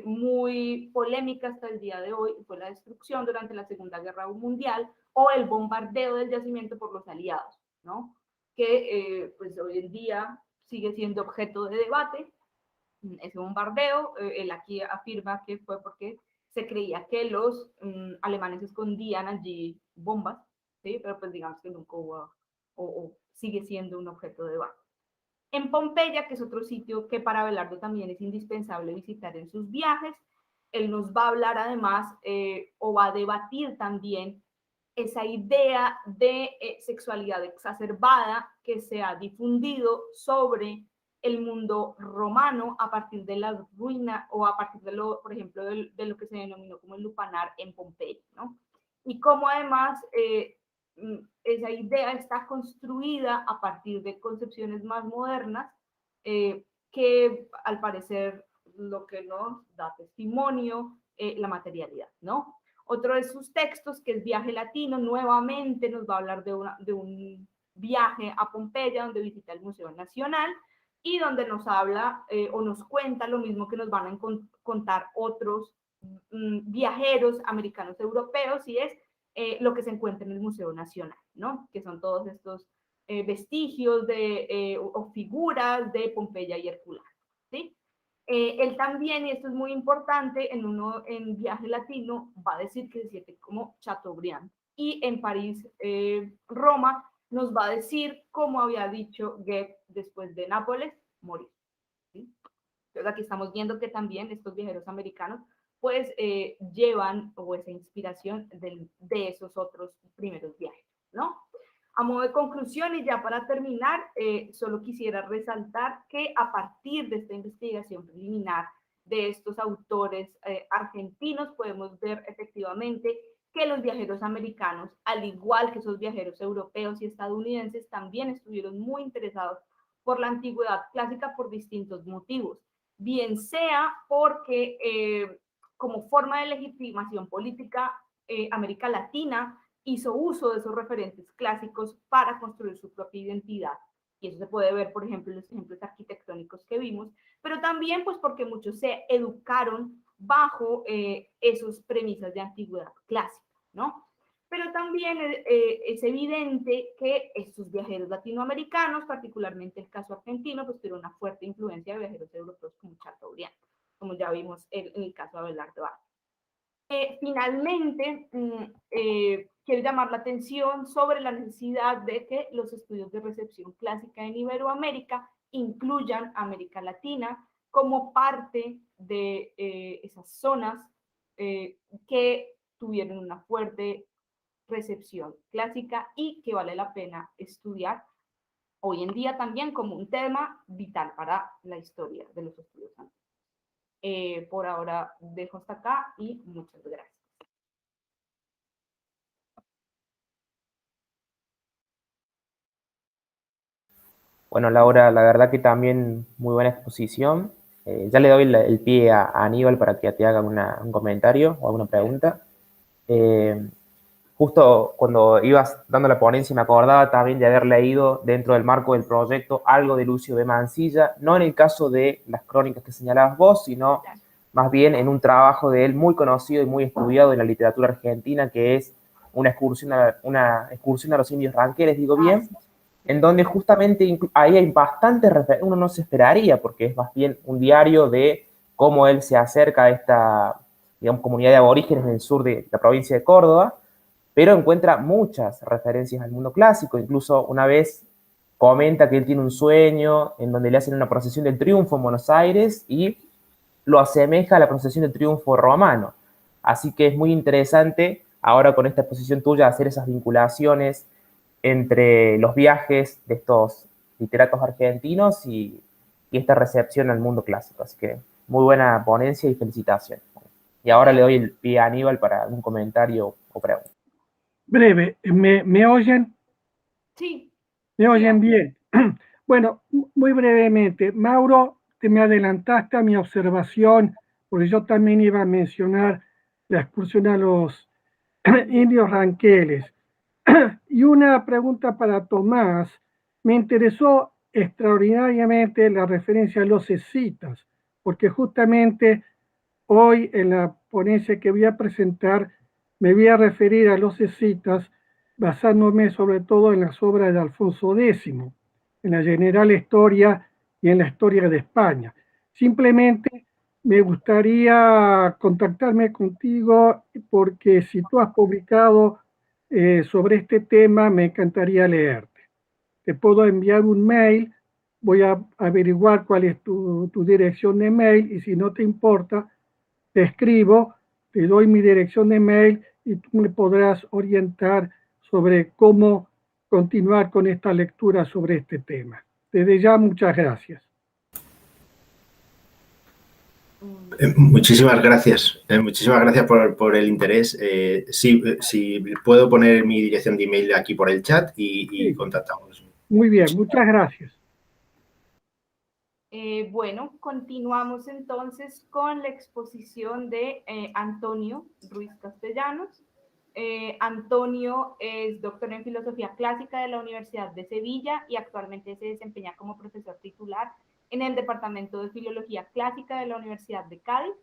muy polémica hasta el día de hoy, fue la destrucción durante la Segunda Guerra Mundial o el bombardeo del yacimiento por los aliados, ¿no? Que pues hoy en día sigue siendo objeto de debate. Ese bombardeo, él aquí afirma que fue porque se creía que los alemanes escondían allí bombas, ¿sí? Pero pues digamos que nunca hubo o sigue siendo un objeto de debate. En Pompeya, que es otro sitio que para Abelardo también es indispensable visitar en sus viajes, él nos va a hablar además o va a debatir también esa idea de sexualidad exacerbada que se ha difundido sobre el mundo romano a partir de las ruinas o a partir de lo, por ejemplo, de lo que se denominó como el lupanar en Pompeya, ¿no? Y cómo además esa idea está construida a partir de concepciones más modernas que al parecer lo que nos da testimonio la materialidad, ¿no? Otro de sus textos, que es Viaje Latino, nuevamente nos va a hablar de un viaje a Pompeya, donde visita el Museo Nacional y donde nos habla o nos cuenta lo mismo que nos van a contar otros viajeros americanos europeos, y es lo que se encuentra en el Museo Nacional, ¿no? Que son todos estos vestigios o figuras de Pompeya y Herculano, ¿sí? Él también, y esto es muy importante, en Viaje Latino va a decir que se siente como Chateaubriand, y en París, Roma, nos va a decir, como había dicho Goethe después de Nápoles, morir, ¿sí? Entonces aquí estamos viendo que también estos viajeros americanos pues llevan o esa inspiración de esos otros primeros viajes, ¿no? A modo de conclusión y ya para terminar, solo quisiera resaltar que a partir de esta investigación preliminar de estos autores argentinos podemos ver efectivamente que los viajeros americanos, al igual que esos viajeros europeos y estadounidenses, también estuvieron muy interesados por la antigüedad clásica por distintos motivos, bien sea porque como forma de legitimación política, América Latina hizo uso de esos referentes clásicos para construir su propia identidad. Y eso se puede ver, por ejemplo, en los ejemplos arquitectónicos que vimos, pero también pues porque muchos se educaron bajo esas premisas de antigüedad clásica, ¿no? Pero también es evidente que estos viajeros latinoamericanos, particularmente el caso argentino, pues tuvieron una fuerte influencia de viajeros europeos como Chateaubriand, como ya vimos en el caso de Abelardo Aro. Finalmente, quiero llamar la atención sobre la necesidad de que los estudios de recepción clásica en Iberoamérica incluyan América Latina como parte de esas zonas que tuvieron una fuerte recepción clásica y que vale la pena estudiar hoy en día también como un tema vital para la historia de los estudios antiguos. Por ahora dejo hasta acá y muchas gracias. Bueno, Laura, la verdad que también muy buena exposición. Ya le doy el pie a Aníbal para que te haga un comentario o alguna pregunta. Justo cuando ibas dando la ponencia me acordaba también de haber leído dentro del marco del proyecto algo de Lucio B. Mansilla, no en el caso de las crónicas que señalabas vos, sino más bien en un trabajo de él muy conocido y muy estudiado en la literatura argentina, que es una excursión a los indios ranqueles, digo bien, en donde justamente ahí hay bastantes referencias, uno no se esperaría, porque es más bien un diario de cómo él se acerca a esta, digamos, comunidad de aborígenes en el sur de la provincia de Córdoba, pero encuentra muchas referencias al mundo clásico. Incluso una vez comenta que él tiene un sueño en donde le hacen una procesión del triunfo en Buenos Aires y lo asemeja a la procesión del triunfo romano. Así que es muy interesante ahora con esta exposición tuya hacer esas vinculaciones entre los viajes de estos literatos argentinos y esta recepción al mundo clásico. Así que muy buena ponencia y felicitaciones. Y ahora le doy el pie a Aníbal para un comentario o pregunta. Breve, ¿me oyen? Sí. ¿Me oyen bien? Bueno, muy brevemente, Mauro, te me adelantaste a mi observación, porque yo también iba a mencionar la excursión a los indios ranqueles. Y una pregunta para Tomás. Me interesó extraordinariamente la referencia a los escitas, porque justamente hoy en la ponencia que voy a presentar me voy a referir a los escitas basándome sobre todo en las obras de Alfonso X, en la General Historia y en la Historia de España. Simplemente me gustaría contactarme contigo porque si tú has publicado sobre este tema, me encantaría leerte. Te puedo enviar un mail, voy a averiguar cuál es tu dirección de mail y si no te importa, te escribo, te doy mi dirección de mail y tú me podrás orientar sobre cómo continuar con esta lectura sobre este tema. Desde ya, muchas gracias. Muchísimas gracias. Muchísimas gracias por el interés. Sí, puedo poner mi dirección de email aquí por el chat y Sí. contactamos. Muy bien, muchas gracias. Bueno, continuamos entonces con la exposición de Antonio Ruiz Castellanos. Antonio es doctor en Filosofía Clásica de la Universidad de Sevilla y actualmente se desempeña como profesor titular en el Departamento de Filología Clásica de la Universidad de Cádiz.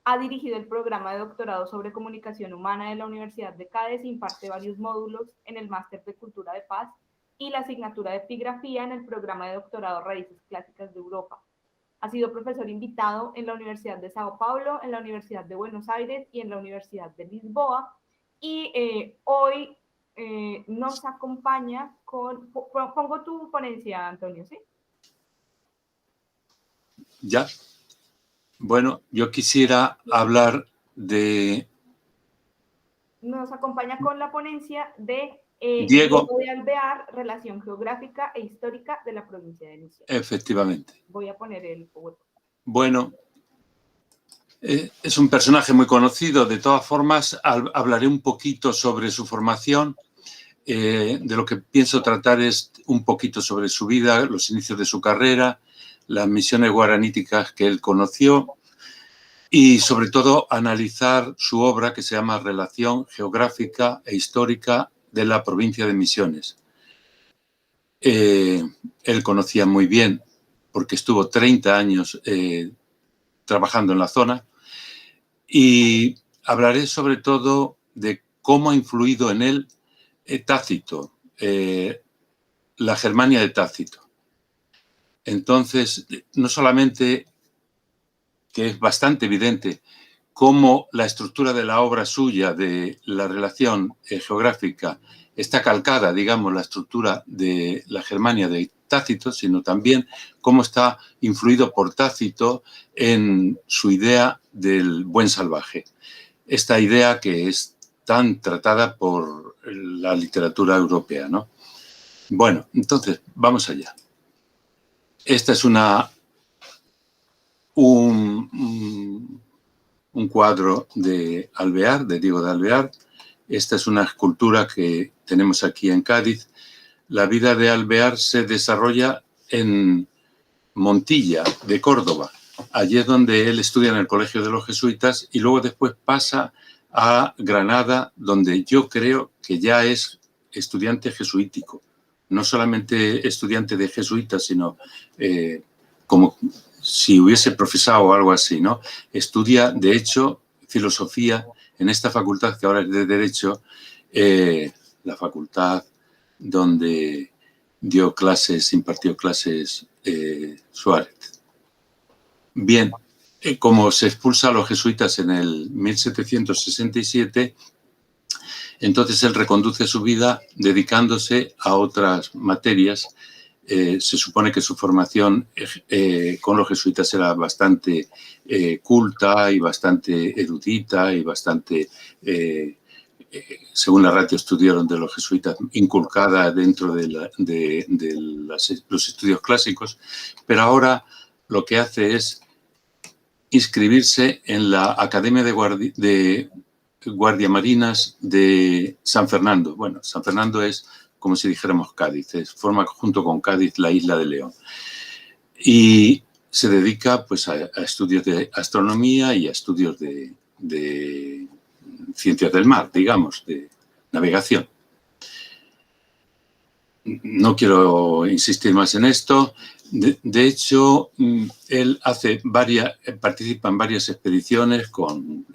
Ha dirigido el programa de doctorado sobre comunicación humana de la Universidad de Cádiz e imparte varios módulos en el Máster de Cultura de Paz y la asignatura de Epigrafía en el programa de doctorado Raíces Clásicas de Europa. Ha sido profesor invitado en la Universidad de Sao Paulo, en la Universidad de Buenos Aires y en la Universidad de Lisboa. Y hoy nos acompaña con... Pongo tu ponencia, Antonio, ¿sí? Ya. Bueno, yo quisiera hablar de... Nos acompaña con la ponencia de Diego de Alvear, Relación Geográfica e Histórica de la Provincia de Misiones. Efectivamente. Voy a poner el PowerPoint. Bueno, es un personaje muy conocido. De todas formas, hablaré un poquito sobre su formación. De lo que pienso tratar es un poquito sobre su vida, los inicios de su carrera, las misiones guaraníticas que él conoció y, sobre todo, analizar su obra que se llama Relación Geográfica e Histórica de la Provincia de Misiones. Él conocía muy bien, porque estuvo 30 años trabajando en la zona, y hablaré sobre todo de cómo ha influido en él Tácito, la Germania de Tácito. Entonces, no solamente que es bastante evidente cómo la estructura de la obra suya, de la relación geográfica, está calcada, digamos, la estructura de la Germania de Tácito, sino también cómo está influido por Tácito en su idea del buen salvaje. Esta idea que es tan tratada por la literatura europea, ¿no? Bueno, entonces, vamos allá. Esta es un cuadro de Alvear, de Diego de Alvear. Esta es una escultura que tenemos aquí en Cádiz. La vida de Alvear se desarrolla en Montilla, de Córdoba. Allí es donde él estudia en el Colegio de los Jesuitas y luego después pasa a Granada, donde yo creo que ya es estudiante jesuítico. No solamente estudiante de jesuitas, sino como si hubiese profesado o algo así, ¿no? Estudia, de hecho, filosofía en esta facultad que ahora es de Derecho, la facultad donde impartió clases Suárez. Bien, como se expulsa a los jesuitas en el 1767, entonces él reconduce su vida dedicándose a otras materias. Se supone que su formación con los jesuitas era bastante culta y bastante erudita y bastante, según la ratio estudiaron de los jesuitas, inculcada dentro de los estudios clásicos, pero ahora lo que hace es inscribirse en la Academia de Guardiamarinas de San Fernando. Bueno, San Fernando es como si dijéramos Cádiz, forma junto con Cádiz la isla de León. Y se dedica pues, a estudios de astronomía y a estudios de ciencias del mar, digamos, de navegación. No quiero insistir más en esto. De hecho, él participa en varias expediciones con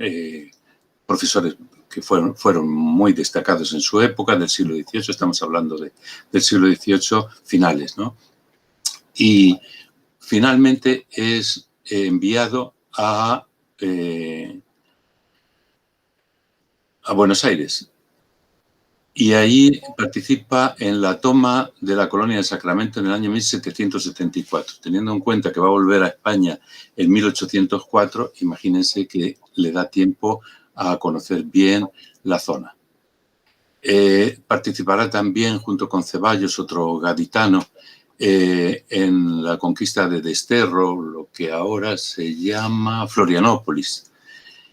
profesores que fueron muy destacados en su época, del siglo XVIII, estamos hablando del siglo XVIII finales, ¿no? Y finalmente es enviado a Buenos Aires. Y ahí participa en la toma de la colonia de Sacramento en el año 1774. Teniendo en cuenta que va a volver a España en 1804, imagínense que le da tiempo a conocer bien la zona. Participará también, junto con Ceballos, otro gaditano, en la conquista de Desterro, lo que ahora se llama Florianópolis,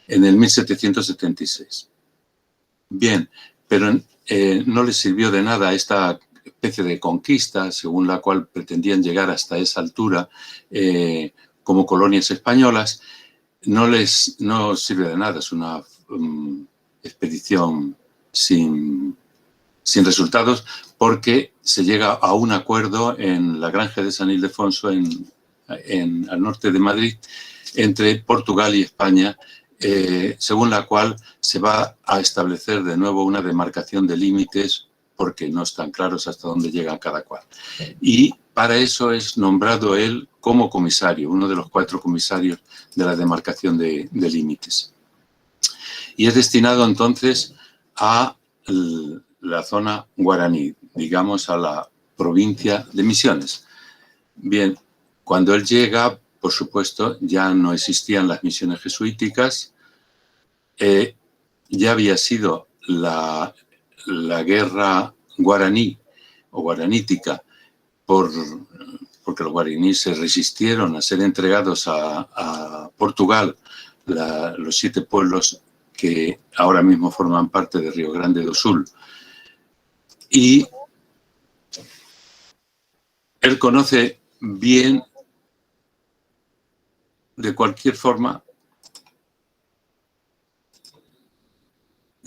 en el 1776. Bien, pero no les sirvió de nada esta especie de conquista, según la cual pretendían llegar hasta esa altura como colonias españolas. No sirve de nada, es una expedición sin resultados, porque se llega a un acuerdo en la granja de San Ildefonso, al norte de Madrid, entre Portugal y España, según la cual se va a establecer de nuevo una demarcación de límites porque no están claros hasta dónde llega cada cual. Y para eso es nombrado él como comisario, uno de los 4 comisarios de la demarcación de límites. Y es destinado entonces a la zona guaraní, digamos a la provincia de Misiones. Bien, cuando él llega, por supuesto, ya no existían las misiones jesuíticas, ya había sido la guerra guaraní o guaranítica porque los guaraníes se resistieron a ser entregados a Portugal, los 7 pueblos que ahora mismo forman parte de Río Grande do Sul. Y él conoce bien, de cualquier forma,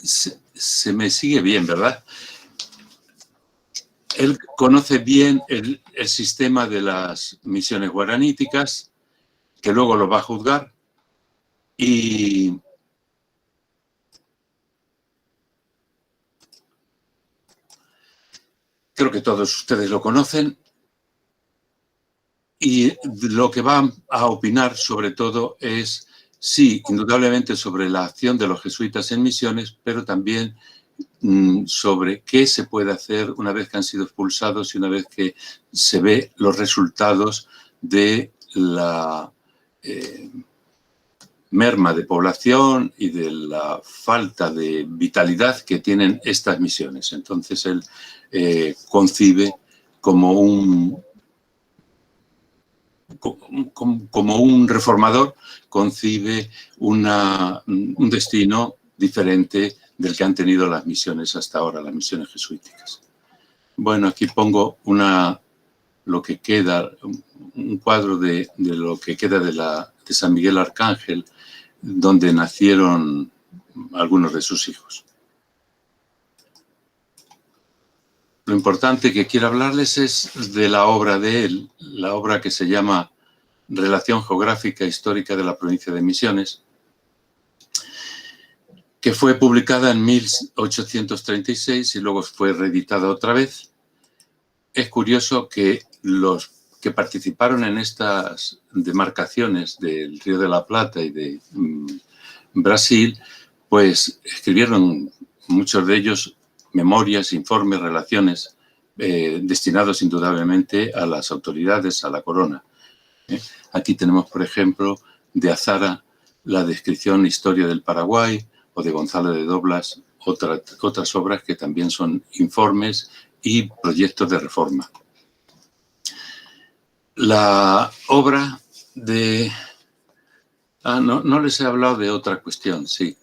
se me sigue bien, ¿verdad? Él conoce bien el sistema de las misiones guaraníticas, que luego lo va a juzgar, y creo que todos ustedes lo conocen. Y lo que va a opinar sobre todo es, sí, indudablemente sobre la acción de los jesuitas en misiones, pero también sobre qué se puede hacer una vez que han sido expulsados y una vez que se ve los resultados de la merma de población y de la falta de vitalidad que tienen estas misiones. Entonces él concibe como un reformador, concibe un destino diferente del que han tenido las misiones hasta ahora, las misiones jesuíticas. Bueno, aquí pongo lo que queda, un cuadro de lo que queda de San Miguel Arcángel, donde nacieron algunos de sus hijos. Lo importante que quiero hablarles es de la obra de él, la obra que se llama Relación Geográfica e Histórica de la Provincia de Misiones, que fue publicada en 1836 y luego fue reeditada otra vez. Es curioso que los que participaron en estas demarcaciones del Río de la Plata y de Brasil, pues escribieron muchos de ellos memorias, informes, relaciones destinados indudablemente a las autoridades, a la corona. Aquí tenemos, por ejemplo, de Azara la descripción Historia del Paraguay, o de Gonzalo de Doblas, otras obras que también son informes y proyectos de reforma. La obra de... no les he hablado de otra cuestión, sí.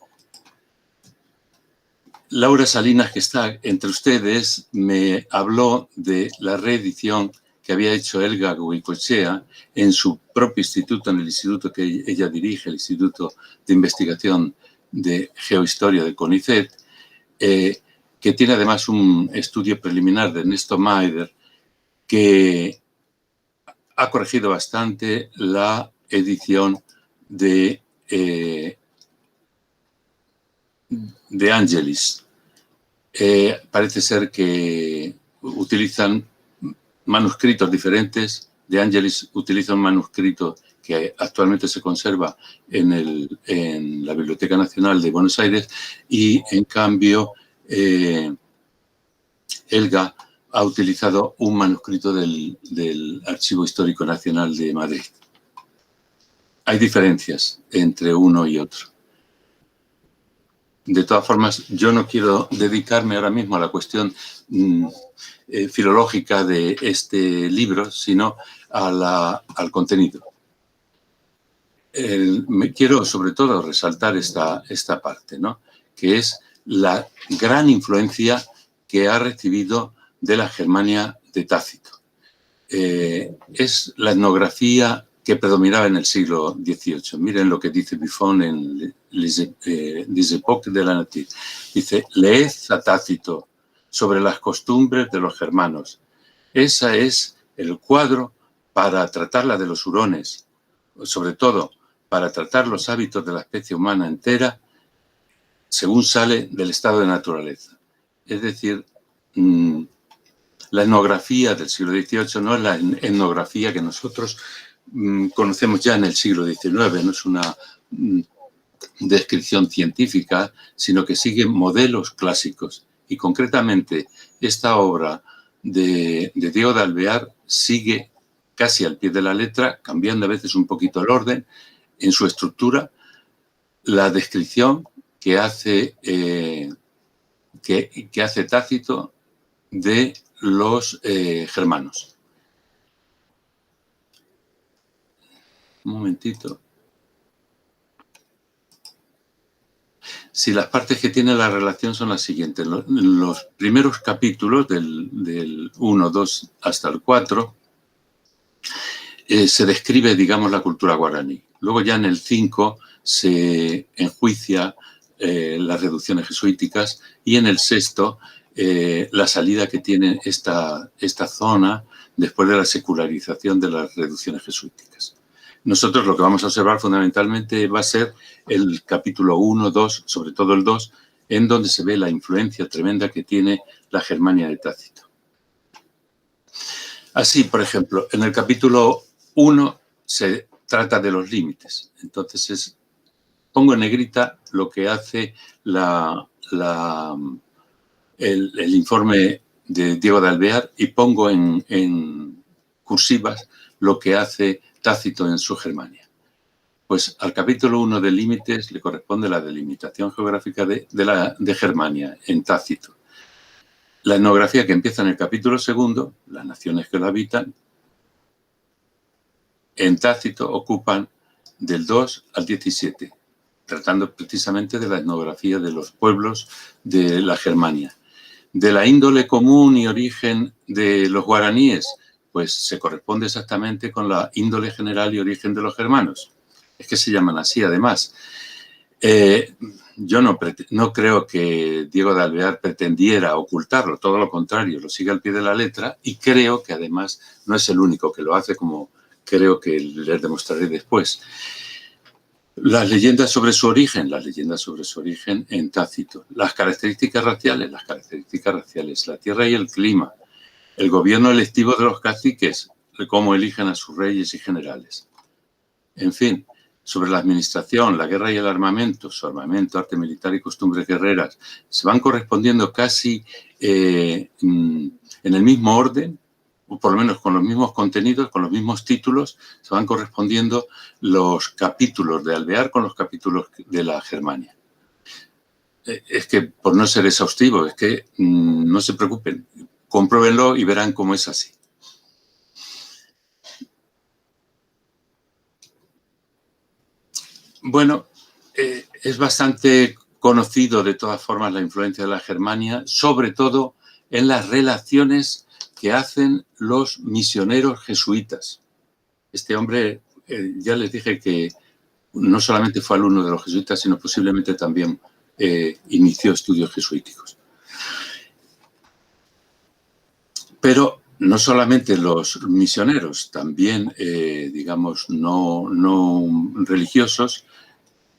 Laura Salinas, que está entre ustedes, me habló de la reedición que había hecho Elga Goicoechea en su propio instituto, en el instituto que ella dirige, el Instituto de Investigación de Geohistoria del CONICET, que tiene además un estudio preliminar de Ernesto Maider que ha corregido bastante la edición de Angelis. Parece ser que utilizan manuscritos diferentes. De Angelis utiliza un manuscrito que actualmente se conserva en la Biblioteca Nacional de Buenos Aires y, en cambio, Elga ha utilizado un manuscrito del Archivo Histórico Nacional de Madrid. Hay diferencias entre uno y otro. De todas formas, yo no quiero dedicarme ahora mismo a la cuestión filológica de este libro, sino al contenido. Me quiero, sobre todo, resaltar esta parte, ¿no? Que es la gran influencia que ha recibido de la Germania de Tácito. Es la etnografía que predominaba en el siglo XVIII. Miren lo que dice Buffon en Les Époques de la Nature. Dice, leed a Tácito sobre las costumbres de los germanos. Ese es el cuadro para tratar la de los hurones, sobre todo para tratar los hábitos de la especie humana entera según sale del estado de naturaleza. Es decir, la etnografía del siglo XVIII no es la etnografía que nosotros conocemos ya en el siglo XIX, no es una descripción científica, sino que sigue modelos clásicos. Y concretamente, esta obra de Diego de Alvear sigue casi al pie de la letra, cambiando a veces un poquito el orden, en su estructura, la descripción que hace Tácito de los germanos. Un momentito. Si las partes que tiene la relación son las siguientes. Los primeros capítulos, del 1, 2 hasta el 4, se describe, digamos, la cultura guaraní. Luego ya en el 5 se enjuicia las reducciones jesuíticas y en el 6 la salida que tiene esta zona después de la secularización de las reducciones jesuíticas. Nosotros lo que vamos a observar fundamentalmente va a ser el capítulo 1, 2, sobre todo el 2, en donde se ve la influencia tremenda que tiene la Germania de Tácito. Así, por ejemplo, en el capítulo 1 se trata de los límites. Entonces, pongo en negrita lo que hace el informe de Diego de Alvear y pongo en cursivas lo que hace Tácito en su Germania. Pues al capítulo 1 de límites le corresponde la delimitación geográfica de Germania en Tácito. La etnografía que empieza en el capítulo 2, las naciones que lo habitan, en Tácito ocupan del 2 al 17, tratando precisamente de la etnografía de los pueblos de la Germania. De la índole común y origen de los guaraníes, pues se corresponde exactamente con la índole general y origen de los germanos. Es que se llaman así, además. Yo no creo que Diego de Alvear pretendiera ocultarlo, todo lo contrario, lo sigue al pie de la letra y creo que además no es el único que lo hace, como creo que les demostraré después. Las leyendas sobre su origen en Tácito. Las características raciales, la tierra y el clima. El gobierno electivo de los caciques, cómo eligen a sus reyes y generales. En fin, sobre la administración, la guerra y el armamento, su armamento, arte militar y costumbres guerreras, se van correspondiendo casi en el mismo orden, o por lo menos con los mismos contenidos, con los mismos títulos, se van correspondiendo los capítulos de Alvear con los capítulos de la Germania. Es que, por no ser exhaustivo, es que no se preocupen, compruébenlo y verán cómo es así. Bueno, es bastante conocido de todas formas la influencia de la Germania, sobre todo en las relaciones que hacen los misioneros jesuitas. Este hombre, ya les dije que no solamente fue alumno de los jesuitas, sino posiblemente también inició estudios jesuíticos. Pero no solamente los misioneros, también, digamos, no religiosos,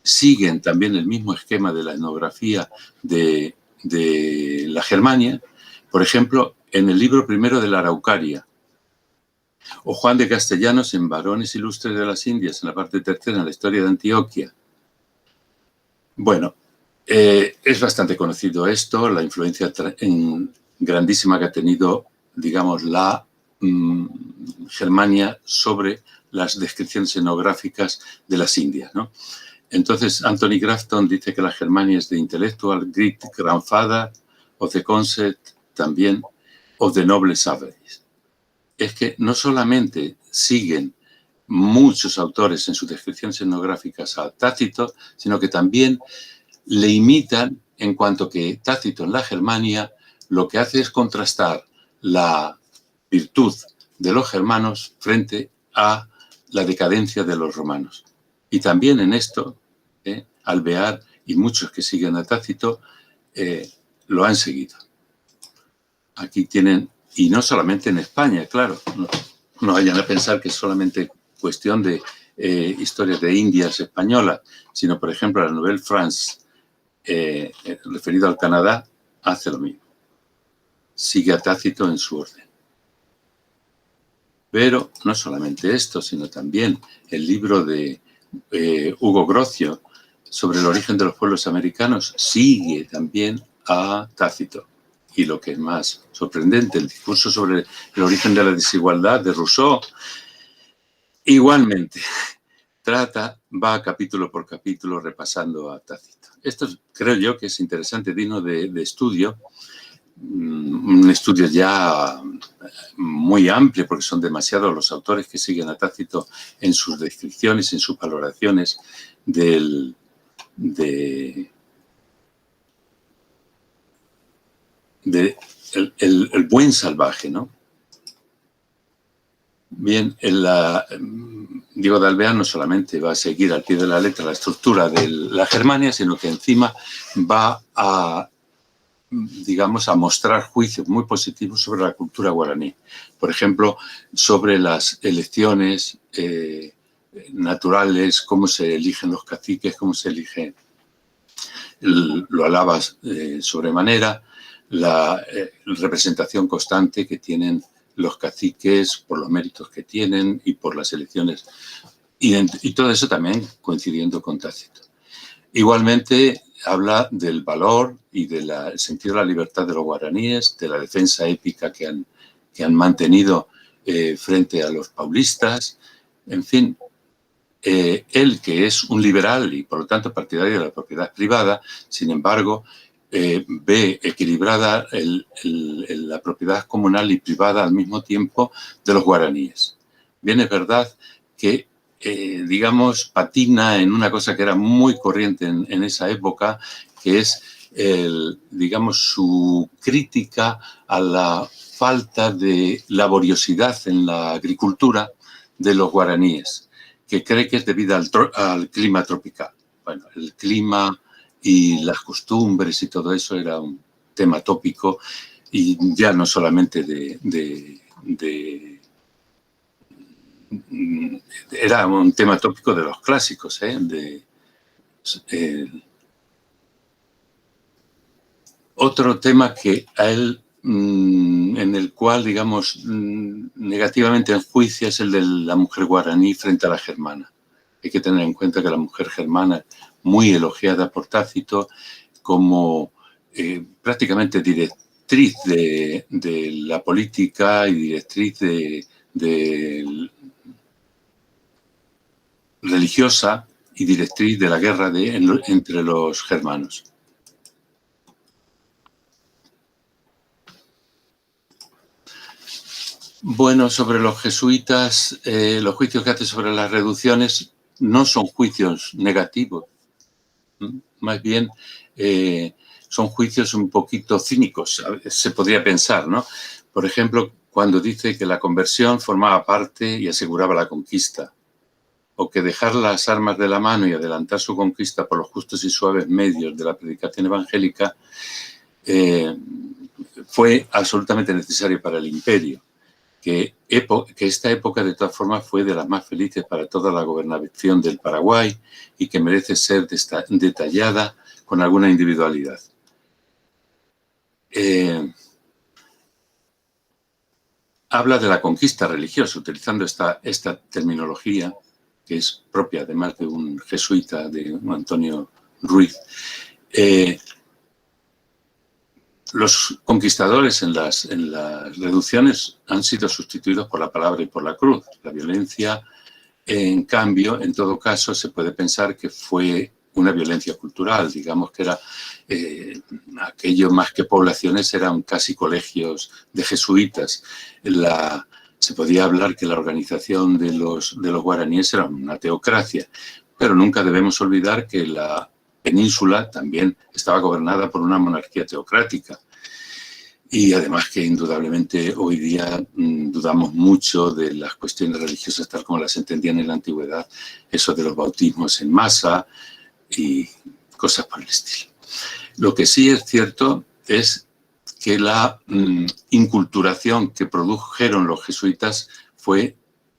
siguen también el mismo esquema de la etnografía de la Germania. Por ejemplo, en el libro primero de la Araucaria, o Juan de Castellanos en Varones Ilustres de las Indias, en la parte tercera, en la historia de Antioquia. Bueno, es bastante conocido esto, la influencia grandísima que ha tenido, digamos, la Germania sobre las descripciones etnográficas de las Indias, ¿no? Entonces, Anthony Grafton dice que la Germania es de intellectual great grandfather of the concept también of the noble savages. Es que no solamente siguen muchos autores en sus descripciones etnográficas a Tácito, sino que también le imitan en cuanto que Tácito en la Germania lo que hace es contrastar la virtud de los germanos frente a la decadencia de los romanos. Y también en esto, Alvear y muchos que siguen a Tácito lo han seguido. Aquí tienen, y no solamente en España, claro, no vayan a pensar que es solamente cuestión de historias de Indias españolas, sino, por ejemplo, la Nouvelle France, referido al Canadá, hace lo mismo. Sigue a Tácito en su orden. Pero no solamente esto, sino también el libro de Hugo Grocio sobre el origen de los pueblos americanos sigue también a Tácito. Y lo que es más sorprendente, el discurso sobre el origen de la desigualdad de Rousseau, igualmente va capítulo por capítulo repasando a Tácito. Esto creo yo que es interesante, digno de estudio, un estudio ya muy amplio, porque son demasiados los autores que siguen a Tácito en sus descripciones, en sus valoraciones del buen salvaje, ¿no? Bien, Diego de Alvear no solamente va a seguir al pie de la letra la estructura de la Germania, sino que encima va a, digamos, a mostrar juicios muy positivos sobre la cultura guaraní. Por ejemplo, sobre las elecciones naturales, cómo se eligen los caciques, cómo se elige, lo alaba sobremanera, la representación constante que tienen los caciques por los méritos que tienen y por las elecciones. Y todo eso también coincidiendo con Tácito. Igualmente habla del valor y del sentido de la libertad de los guaraníes, de la defensa épica que han mantenido frente a los paulistas. En fin, él, que es un liberal y por lo tanto partidario de la propiedad privada, sin embargo, ve equilibrada la propiedad comunal y privada al mismo tiempo de los guaraníes. Bien, es verdad que, digamos, patina en una cosa que era muy corriente en esa época, que es, digamos, su crítica a la falta de laboriosidad en la agricultura de los guaraníes, que cree que es debida al clima tropical. Bueno, el clima y las costumbres y todo eso era un tema tópico y ya no solamente era un tema tópico de los clásicos, otro tema que a él, en el cual, digamos, negativamente enjuicia es el de la mujer guaraní frente a la germana. Hay que tener en cuenta que la mujer germana, muy elogiada por Tácito como prácticamente directriz de la política y directriz religiosa y directriz de la guerra entre los germanos. Bueno, sobre los jesuitas, los juicios que hace sobre las reducciones no son juicios negativos, más bien son juicios un poquito cínicos, se podría pensar, ¿no? Por ejemplo, cuando dice que la conversión formaba parte y aseguraba la conquista, o que dejar las armas de la mano y adelantar su conquista por los justos y suaves medios de la predicación evangélica fue absolutamente necesario para el imperio. Que esta época, de todas formas, fue de las más felices para toda la gobernación del Paraguay y que merece ser detallada con alguna individualidad. Habla de la conquista religiosa, utilizando esta terminología, que es propia, además de un jesuita, de un Antonio Ruiz. Los conquistadores en las reducciones han sido sustituidos por la palabra y por la cruz. La violencia, en cambio, en todo caso, se puede pensar que fue una violencia cultural. Digamos que era aquello más que poblaciones, eran casi colegios de jesuitas. Se podía hablar que la organización de los guaraníes era una teocracia, pero nunca debemos olvidar que la península también estaba gobernada por una monarquía teocrática. Y además que indudablemente hoy día dudamos mucho de las cuestiones religiosas tal como las entendían en la antigüedad, eso de los bautismos en masa y cosas por el estilo. Lo que sí es cierto es que la inculturación que produjeron los jesuitas fue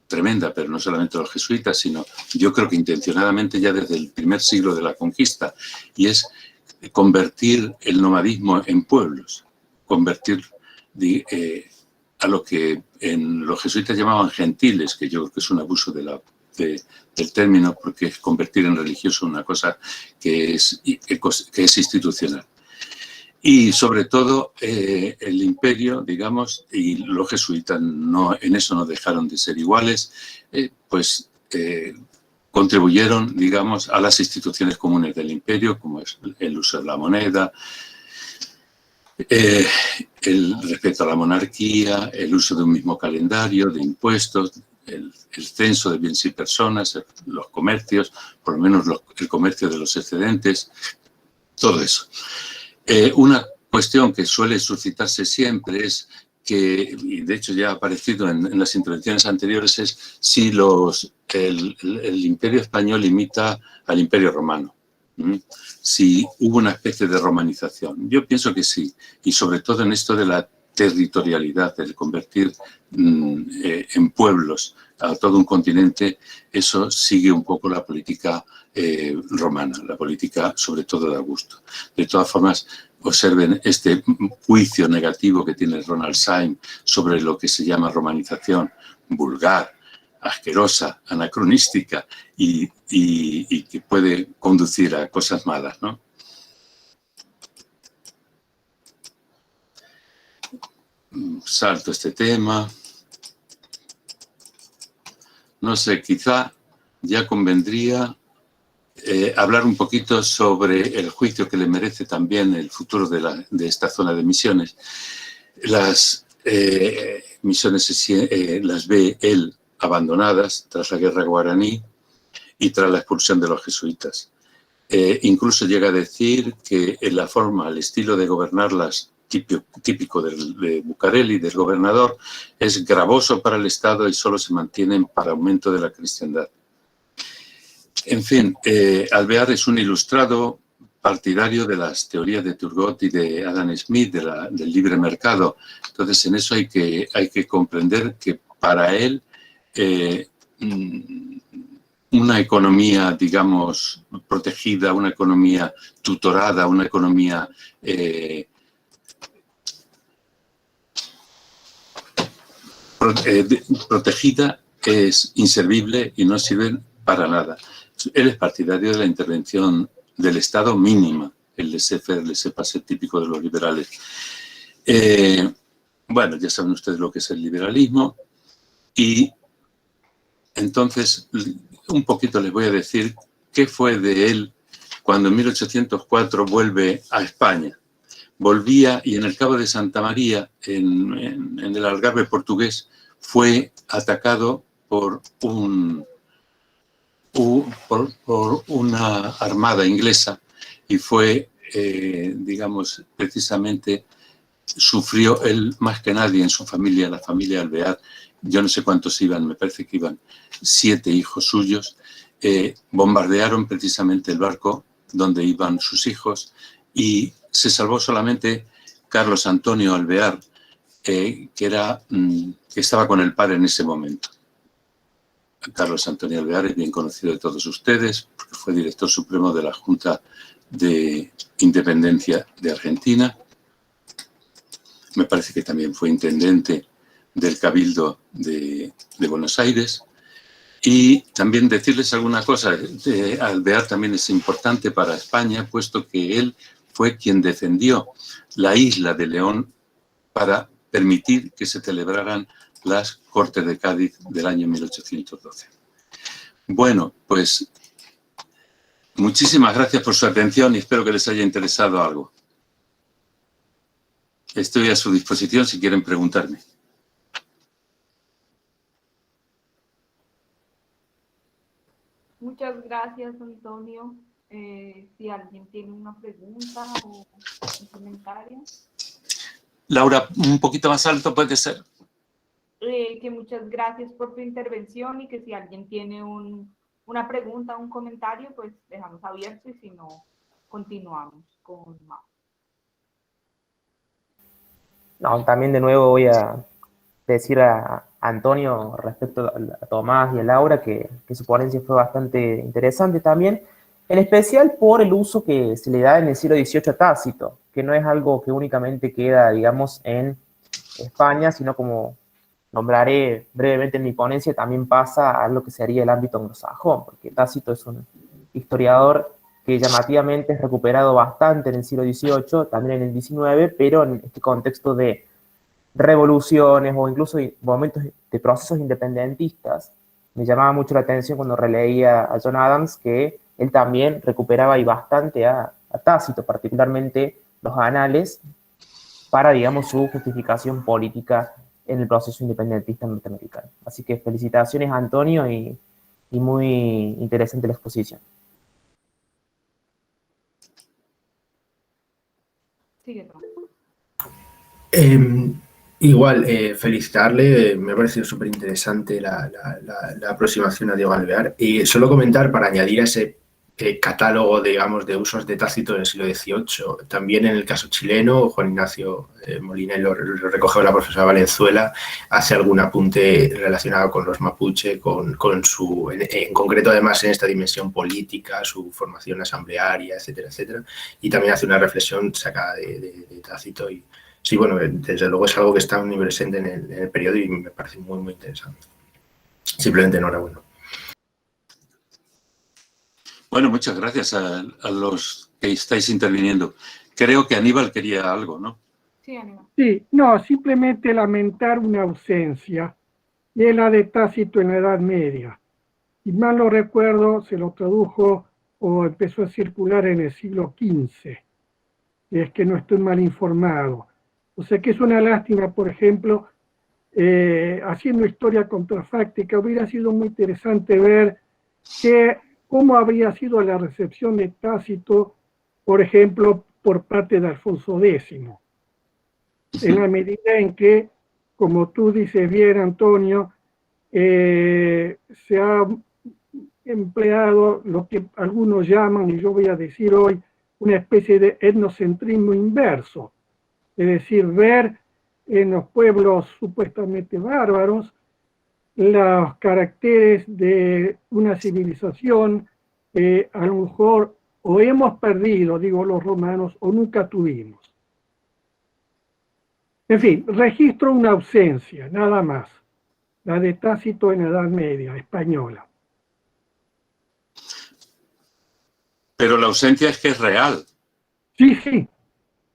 tremenda, pero no solamente los jesuitas, sino yo creo que intencionadamente ya desde el primer siglo de la conquista, y es convertir el nomadismo en pueblos, convertir a lo que los jesuitas llamaban gentiles, que yo creo que es un abuso del término, porque es convertir en religioso una cosa que es institucional. Y sobre todo el imperio, digamos, y los jesuitas en eso no dejaron de ser iguales, pues contribuyeron, digamos, a las instituciones comunes del imperio, como es el uso de la moneda, el respeto a la monarquía, el uso de un mismo calendario de impuestos, el censo de bienes y personas, los comercios, por lo menos el comercio de los excedentes, todo eso. Una cuestión que suele suscitarse siempre es que, y de hecho ya ha aparecido en las intervenciones anteriores, es si el Imperio Español imita al Imperio Romano. Si hubo una especie de romanización. Yo pienso que sí, y sobre todo en esto de la territorialidad, el convertir en pueblos a todo un continente, eso sigue un poco la política romana, la política sobre todo de Augusto. De todas formas, observen este juicio negativo que tiene Ronald Syme sobre lo que se llama romanización vulgar, asquerosa, anacronística y que puede conducir a cosas malas, ¿no? Salto este tema. No sé, quizá ya convendría hablar un poquito sobre el juicio que le merece también el futuro de esta zona de Misiones. Las Misiones las ve él abandonadas tras la guerra guaraní y tras la expulsión de los jesuitas. Incluso llega a decir que en la forma, el estilo de gobernarlas típico de Bucareli, del gobernador, es gravoso para el Estado y solo se mantienen para aumento de la cristiandad. En fin, Alvear es un ilustrado partidario de las teorías de Turgot y de Adam Smith, del libre mercado. Entonces, en eso hay que comprender que para él una economía, digamos, protegida, una economía tutorada, una economía protegida es inservible y no sirve para nada. Él es partidario de la intervención del Estado mínima, el laissez-faire, el laissez-passer típico de los liberales. Bueno, ya saben ustedes lo que es el liberalismo y entonces un poquito les voy a decir qué fue de él cuando en 1804 vuelve a España. Volvía y en el Cabo de Santa María, en el Algarve portugués, fue atacado por una armada inglesa y fue, digamos, precisamente sufrió él más que nadie en su familia, la familia Alvear. Yo no sé cuántos iban, me parece que iban 7 hijos suyos. Bombardearon precisamente el barco donde iban sus hijos y se salvó solamente Carlos Antonio Alvear, que estaba con el padre en ese momento. Carlos Antonio Alvear es bien conocido de todos ustedes porque fue director supremo de la Junta de Independencia de Argentina. Me parece que también fue intendente del Cabildo de Buenos Aires. Y también decirles alguna cosa, Alvear también es importante para España, puesto que él fue quien defendió la isla de León para permitir que se celebraran las Cortes de Cádiz del año 1812. Bueno, pues muchísimas gracias por su atención y espero que les haya interesado algo. Estoy a su disposición si quieren preguntarme. Muchas gracias, Antonio. Si alguien tiene una pregunta o un comentario. Laura, un poquito más alto puede ser. Que muchas gracias por tu intervención y que si alguien tiene una pregunta o un comentario, pues dejamos abierto y si no, continuamos con Mau. No, también de nuevo voy a decir a Antonio respecto a Tomás y a Laura, que su ponencia fue bastante interesante también, en especial por el uso que se le da en el siglo XVIII a Tácito, que no es algo que únicamente queda, digamos, en España, sino como nombraré brevemente en mi ponencia, también pasa a lo que sería el ámbito anglosajón, porque Tácito es un historiador que llamativamente es recuperado bastante en el siglo XVIII, también en el XIX, pero en este contexto de revoluciones o incluso momentos de procesos independentistas. Me llamaba mucho la atención cuando releía a John Adams que él también recuperaba y bastante a Tácito, particularmente los anales, para, digamos, su justificación política en el proceso independentista norteamericano. Así que felicitaciones, Antonio, y muy interesante la exposición. Sigue, Igual, felicitarle, me ha parecido súper interesante la aproximación a Diego Alvear. Y solo comentar, para añadir a ese catálogo, digamos, de usos de Tácito en el siglo XVIII, también en el caso chileno, Juan Ignacio Molina, lo recogió la profesora Valenzuela, hace algún apunte relacionado con los mapuche, con su, en concreto además en esta dimensión política, su formación asamblearia, etcétera, etcétera, y también hace una reflexión sacada de Tácito y sí, bueno, desde luego es algo que está muy presente en el periodo y me parece muy, muy interesante. Simplemente enhorabuena. Bueno, muchas gracias a los que estáis interviniendo. Creo que Aníbal quería algo, ¿no? Sí, Aníbal. Sí, no, simplemente lamentar una ausencia, y es la de Tácito en la Edad Media. Si mal no recuerdo, se lo tradujo o empezó a circular en el siglo XV. Es que no estoy mal informado. O sea que es una lástima, por ejemplo, haciendo historia contrafáctica, hubiera sido muy interesante ver cómo habría sido la recepción de Tácito, por ejemplo, por parte de Alfonso X, en la medida en que, como tú dices bien, Antonio, se ha empleado lo que algunos llaman, y yo voy a decir hoy, una especie de etnocentrismo inverso, es decir, ver en los pueblos supuestamente bárbaros los caracteres de una civilización que a lo mejor o hemos perdido, digo los romanos, o nunca tuvimos. En fin, registro una ausencia, nada más, la de Tácito en la Edad Media española. Pero la ausencia es que es real. Sí, sí,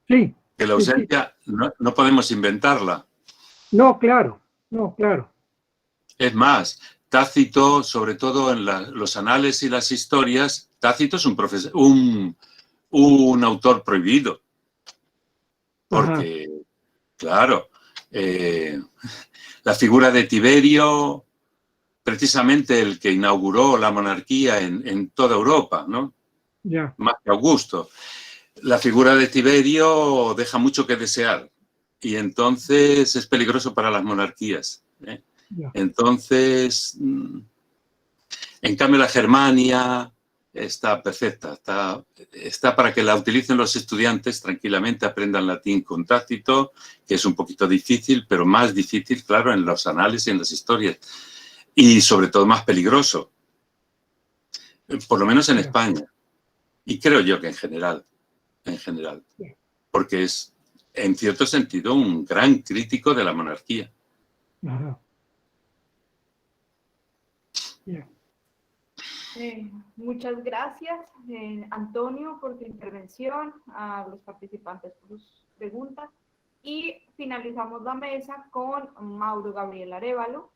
sí. Que la ausencia sí. No podemos inventarla. No, claro, no, claro. Es más, Tácito, sobre todo en los anales y las historias, Tácito es un autor prohibido. Porque, ajá, claro, la figura de Tiberio, precisamente el que inauguró la monarquía en toda Europa, ¿no? Yeah. Más que Augusto. La figura de Tiberio deja mucho que desear y entonces es peligroso para las monarquías, ¿eh? Yeah. Entonces, en cambio la Germania está perfecta, está para que la utilicen los estudiantes tranquilamente, aprendan latín con Tácito, que es un poquito difícil, pero más difícil, claro, en los anales y en las historias. Y sobre todo más peligroso, por lo menos en yeah. España. Y creo yo que en general, porque es, en cierto sentido, un gran crítico de la monarquía. Ajá. Yeah. Muchas gracias, Antonio, por tu intervención, a los participantes por sus preguntas. Y finalizamos la mesa con Mauro Gabriel Arévalo.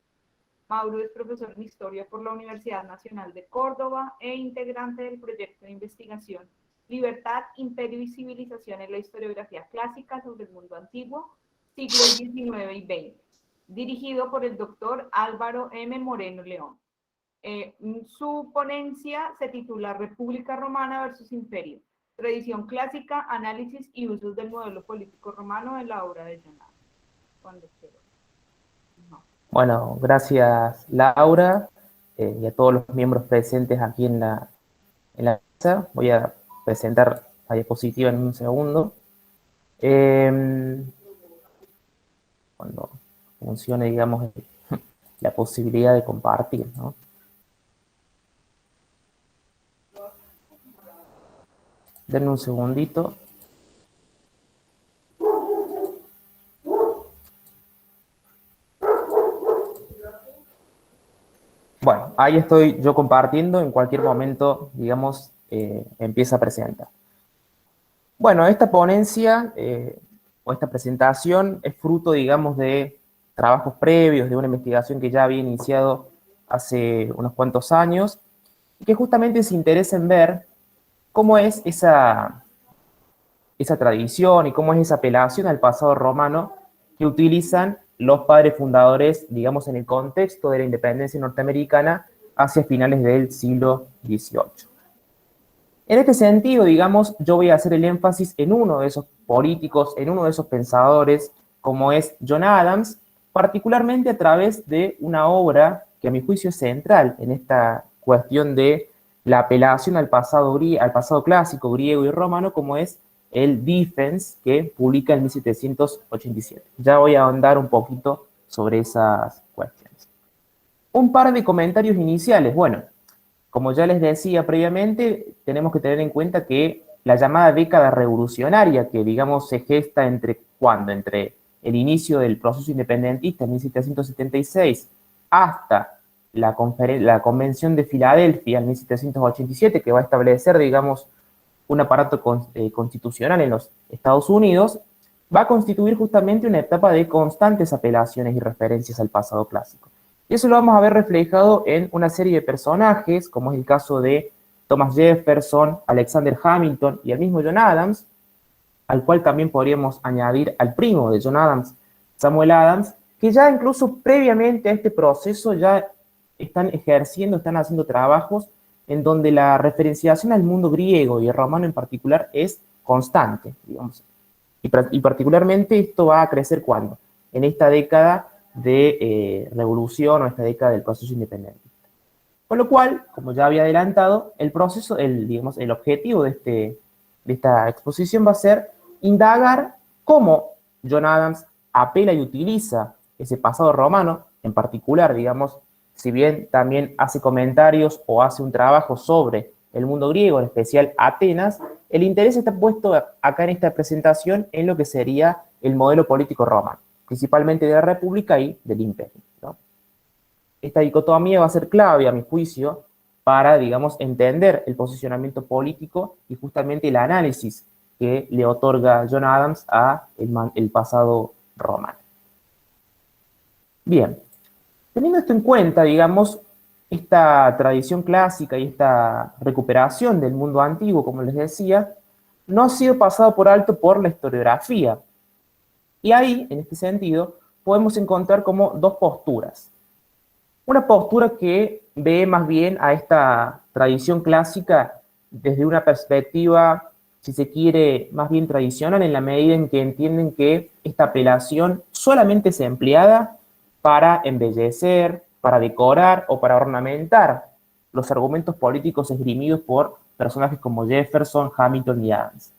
Mauro es profesor en Historia por la Universidad Nacional de Córdoba e integrante del proyecto de investigación Libertad, Imperio y Civilización en la Historiografía Clásica sobre el Mundo Antiguo, siglos XIX y XX, dirigido por el doctor Álvaro M. Moreno León. Su ponencia se titula República Romana versus Imperio, tradición clásica, análisis y usos del modelo político romano en la obra de John Adams. Cuando quiero. No. Bueno, gracias Laura y a todos los miembros presentes aquí en la mesa. Voy a presentar la diapositiva en un segundo. Cuando funcione, digamos, la posibilidad de compartir, ¿no? Denme un segundito. Bueno, ahí estoy yo compartiendo, en cualquier momento, digamos, empieza a presentar. Bueno, esta ponencia o esta presentación es fruto, digamos, de trabajos previos, de una investigación que ya había iniciado hace unos cuantos años, y que justamente se interesa en ver cómo es esa tradición y cómo es esa apelación al pasado romano que utilizan los padres fundadores, digamos, en el contexto de la independencia norteamericana hacia finales del siglo XVIII. En este sentido, digamos, yo voy a hacer el énfasis en uno de esos políticos, en uno de esos pensadores, como es John Adams, particularmente a través de una obra que a mi juicio es central en esta cuestión de la apelación al pasado clásico griego y romano, como es el Defense, que publica en 1787. Ya voy a ahondar un poquito sobre esas cuestiones. Un par de comentarios iniciales. Bueno, como ya les decía previamente, tenemos que tener en cuenta que la llamada década revolucionaria, que digamos se gesta entre el inicio del proceso independentista en 1776 hasta la Convención de Filadelfia en 1787, que va a establecer, digamos, un aparato constitucional en los Estados Unidos, va a constituir justamente una etapa de constantes apelaciones y referencias al pasado clásico. Y eso lo vamos a ver reflejado en una serie de personajes, como es el caso de Thomas Jefferson, Alexander Hamilton y el mismo John Adams, al cual también podríamos añadir al primo de John Adams, Samuel Adams, que ya incluso previamente a este proceso ya están haciendo trabajos en donde la referenciación al mundo griego y el romano en particular es constante, digamos. Y particularmente esto va a crecer ¿cuándo? En esta década de revolución o esta década del proceso independentista. Con lo cual, como ya había adelantado, el objetivo de esta exposición va a ser indagar cómo John Adams apela y utiliza ese pasado romano, en particular, digamos, si bien también hace comentarios o hace un trabajo sobre el mundo griego, en especial Atenas, el interés está puesto acá en esta presentación en lo que sería el modelo político romano, principalmente de la República y del Imperio, ¿no? Esta dicotomía va a ser clave, a mi juicio, para, digamos, entender el posicionamiento político y justamente el análisis que le otorga John Adams a el pasado romano. Bien, teniendo esto en cuenta, digamos, esta tradición clásica y esta recuperación del mundo antiguo, como les decía, no ha sido pasado por alto por la historiografía. Y ahí, en este sentido, podemos encontrar como dos posturas. Una postura que ve más bien a esta tradición clásica desde una perspectiva, si se quiere, más bien tradicional, en la medida en que entienden que esta apelación solamente es empleada para embellecer, para decorar o para ornamentar los argumentos políticos esgrimidos por personajes como Jefferson, Hamilton y Adams.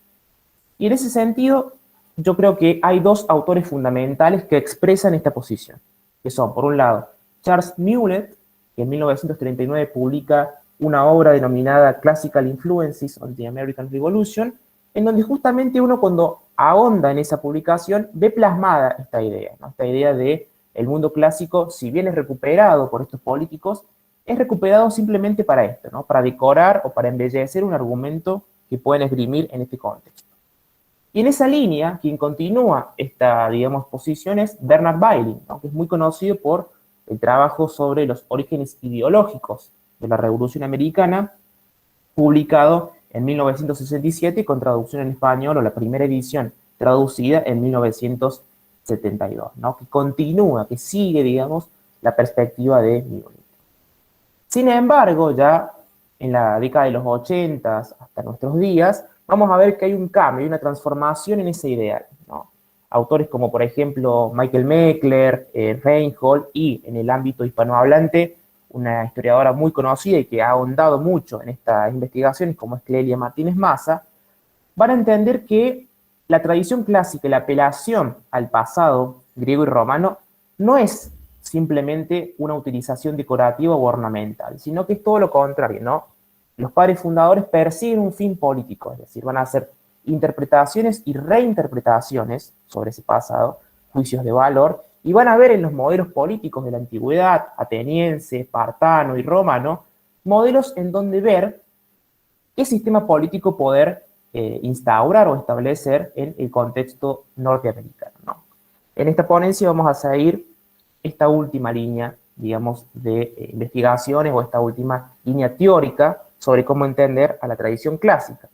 Y en ese sentido, yo creo que hay dos autores fundamentales que expresan esta posición, que son, por un lado, Charles Mulet, que en 1939 publica una obra denominada Classical Influences of the American Revolution, en donde justamente uno, cuando ahonda en esa publicación, ve plasmada esta idea, ¿no? Esta idea de el mundo clásico, si bien es recuperado por estos políticos, es recuperado simplemente para esto, ¿no? Para decorar o para embellecer un argumento que pueden esgrimir en este contexto. Y en esa línea, quien continúa esta, digamos, posición es Bernard Bailey, ¿no? Que es muy conocido por el trabajo sobre los orígenes ideológicos de la Revolución Americana, publicado en 1967 con traducción en español, o la primera edición traducida en 1972, ¿no? Que continúa, que sigue, digamos, la perspectiva de Mulet. Sin embargo, ya en la década de los 80 hasta nuestros días, vamos a ver que hay un cambio, hay una transformación en ese ideal, ¿no? Autores como, por ejemplo, Michael Meckler, Reinhold, y en el ámbito hispanohablante, una historiadora muy conocida y que ha ahondado mucho en estas investigaciones, como es Clelia Martínez Maza, van a entender que la tradición clásica y la apelación al pasado griego y romano no es simplemente una utilización decorativa o ornamental, sino que es todo lo contrario, ¿no? Los padres fundadores persiguen un fin político, es decir, van a hacer interpretaciones y reinterpretaciones sobre ese pasado, juicios de valor, y van a ver en los modelos políticos de la antigüedad, ateniense, espartano y romano, modelos en donde ver qué sistema político poder instaurar o establecer en el contexto norteamericano, ¿no? En esta ponencia vamos a seguir esta última línea, digamos, de investigaciones o esta última línea teórica sobre cómo entender a la tradición clásica.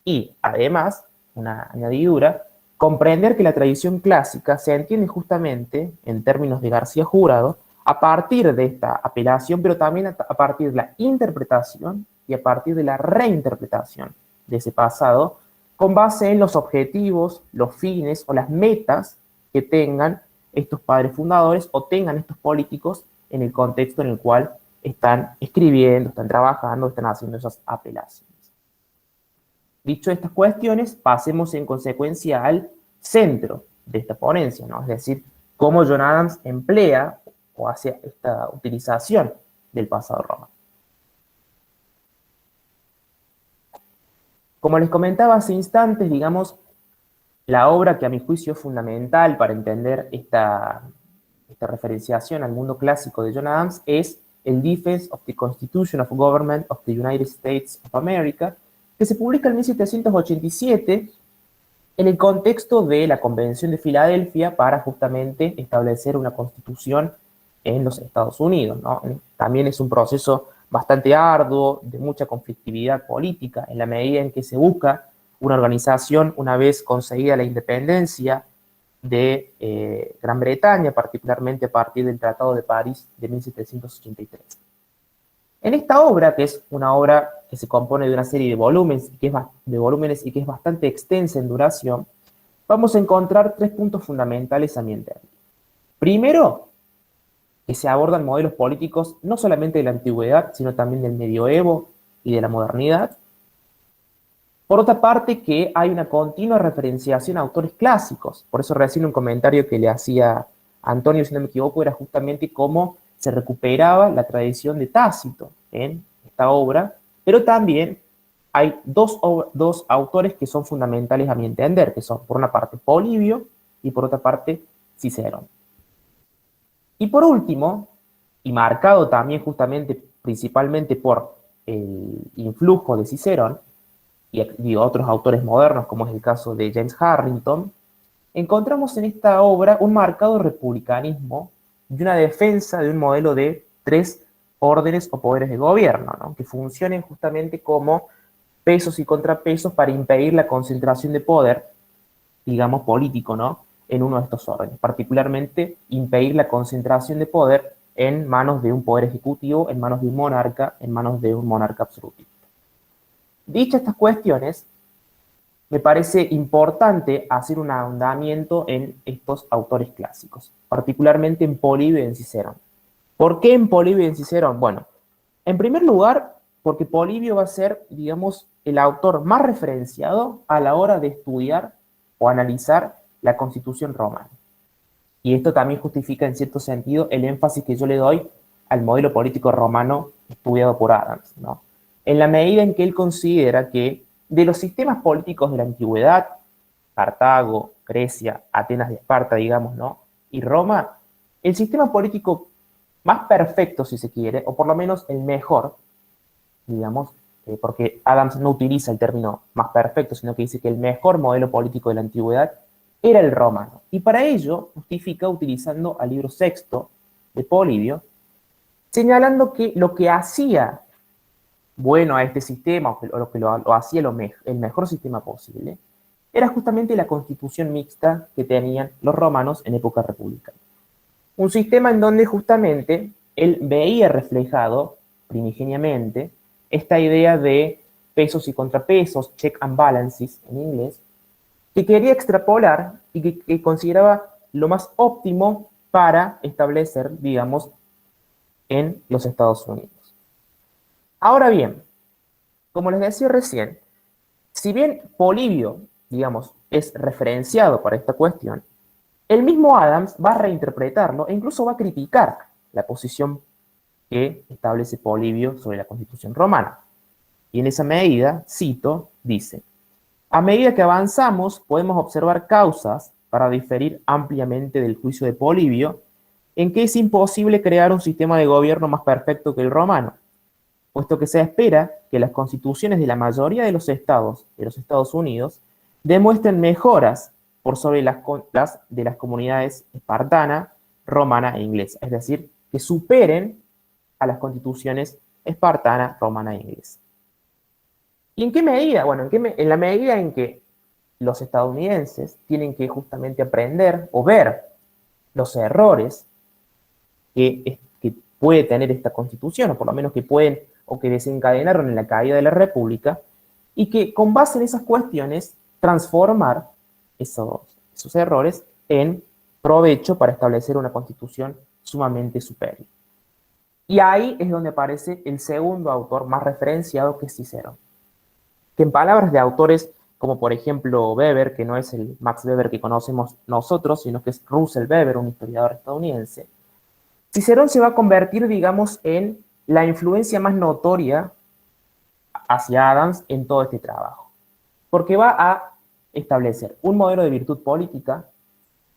Y, además, una añadidura, comprender que la tradición clásica se entiende justamente, en términos de García Jurado, a partir de esta apelación, pero también a partir de la interpretación y a partir de la reinterpretación de ese pasado, con base en los objetivos, los fines o las metas que tengan estos padres fundadores o tengan estos políticos en el contexto en el cual están escribiendo, están trabajando, están haciendo esas apelaciones. Dicho estas cuestiones, pasemos en consecuencia al centro de esta ponencia, ¿no? Es decir, cómo John Adams emplea o hace esta utilización del pasado romano. Como les comentaba hace instantes, digamos, la obra que a mi juicio es fundamental para entender esta referenciación al mundo clásico de John Adams es el Defense of the Constitution of Government of the United States of America, que se publica en 1787 en el contexto de la Convención de Filadelfia para justamente establecer una constitución en los Estados Unidos, ¿no? También es un proceso bastante arduo, de mucha conflictividad política, en la medida en que se busca una organización, una vez conseguida la independencia de Gran Bretaña, particularmente a partir del Tratado de París de 1783. En esta obra, que es una obra que se compone de una serie de volúmenes y que es bastante extensa en duración, vamos a encontrar 3 puntos fundamentales a mi entender. Primero, que se abordan modelos políticos no solamente de la antigüedad, sino también del medioevo y de la modernidad. Por otra parte, que hay una continua referenciación a autores clásicos. Por eso recién un comentario que le hacía Antonio, si no me equivoco, era justamente cómo se recuperaba la tradición de Tácito en esta obra, pero también hay dos autores que son fundamentales a mi entender, que son por una parte Polibio y por otra parte Cicerón. Y por último, y marcado también justamente principalmente por el influjo de Cicerón y otros autores modernos, como es el caso de James Harrington, encontramos en esta obra un marcado republicanismo y una defensa de un modelo de 3 órdenes o poderes de gobierno, ¿no? Que funcionen justamente como pesos y contrapesos para impedir la concentración de poder, digamos, político, ¿no? En uno de estos órdenes, particularmente impedir la concentración de poder en manos de un poder ejecutivo, en manos de un monarca absolutista. Dichas estas cuestiones, me parece importante hacer un ahondamiento en estos autores clásicos, particularmente en Polibio y en Cicerón. ¿Por qué en Polibio y en Cicerón? Bueno, en primer lugar, porque Polibio va a ser, digamos, el autor más referenciado a la hora de estudiar o analizar la Constitución romana. Y esto también justifica, en cierto sentido, el énfasis que yo le doy al modelo político romano estudiado por Adams, ¿no? En la medida en que él considera que de los sistemas políticos de la antigüedad, Cartago, Grecia, Atenas de Esparta, digamos, ¿no? Y Roma, el sistema político más perfecto, si se quiere, o por lo menos el mejor, digamos, porque Adams no utiliza el término más perfecto, sino que dice que el mejor modelo político de la antigüedad era el romano. Y para ello justifica utilizando al libro sexto de Polibio, señalando que lo que hacía bueno a este sistema, o lo que lo hacía el mejor sistema posible, era justamente la constitución mixta que tenían los romanos en época republicana. Un sistema en donde justamente él veía reflejado primigeniamente esta idea de pesos y contrapesos, check and balances en inglés, que quería extrapolar y que consideraba lo más óptimo para establecer, digamos, en los Estados Unidos. Ahora bien, como les decía recién, si bien Polibio, digamos, es referenciado para esta cuestión, el mismo Adams va a reinterpretarlo e incluso va a criticar la posición que establece Polibio sobre la Constitución romana. Y en esa medida, cito, dice: a medida que avanzamos, podemos observar causas para diferir ampliamente del juicio de Polibio, en que es imposible crear un sistema de gobierno más perfecto que el romano, puesto que se espera que las constituciones de la mayoría de los estados de los Estados Unidos demuestren mejoras por sobre las de las comunidades espartana, romana e inglesa, es decir, que superen a las constituciones espartana, romana e inglesa. ¿Y en qué medida? Bueno, en la medida en que los estadounidenses tienen que justamente aprender o ver los errores que puede tener esta constitución, o por lo menos que pueden o que desencadenaron en la caída de la República, y que con base en esas cuestiones transformar esos errores en provecho para establecer una constitución sumamente superior. Y ahí es donde aparece el segundo autor más referenciado, que es Cicerón, que en palabras de autores como por ejemplo Weber, que no es el Max Weber que conocemos nosotros, sino que es Russell Weber, un historiador estadounidense, Cicerón se va a convertir, digamos, en la influencia más notoria hacia Adams en todo este trabajo, porque va a establecer un modelo de virtud política,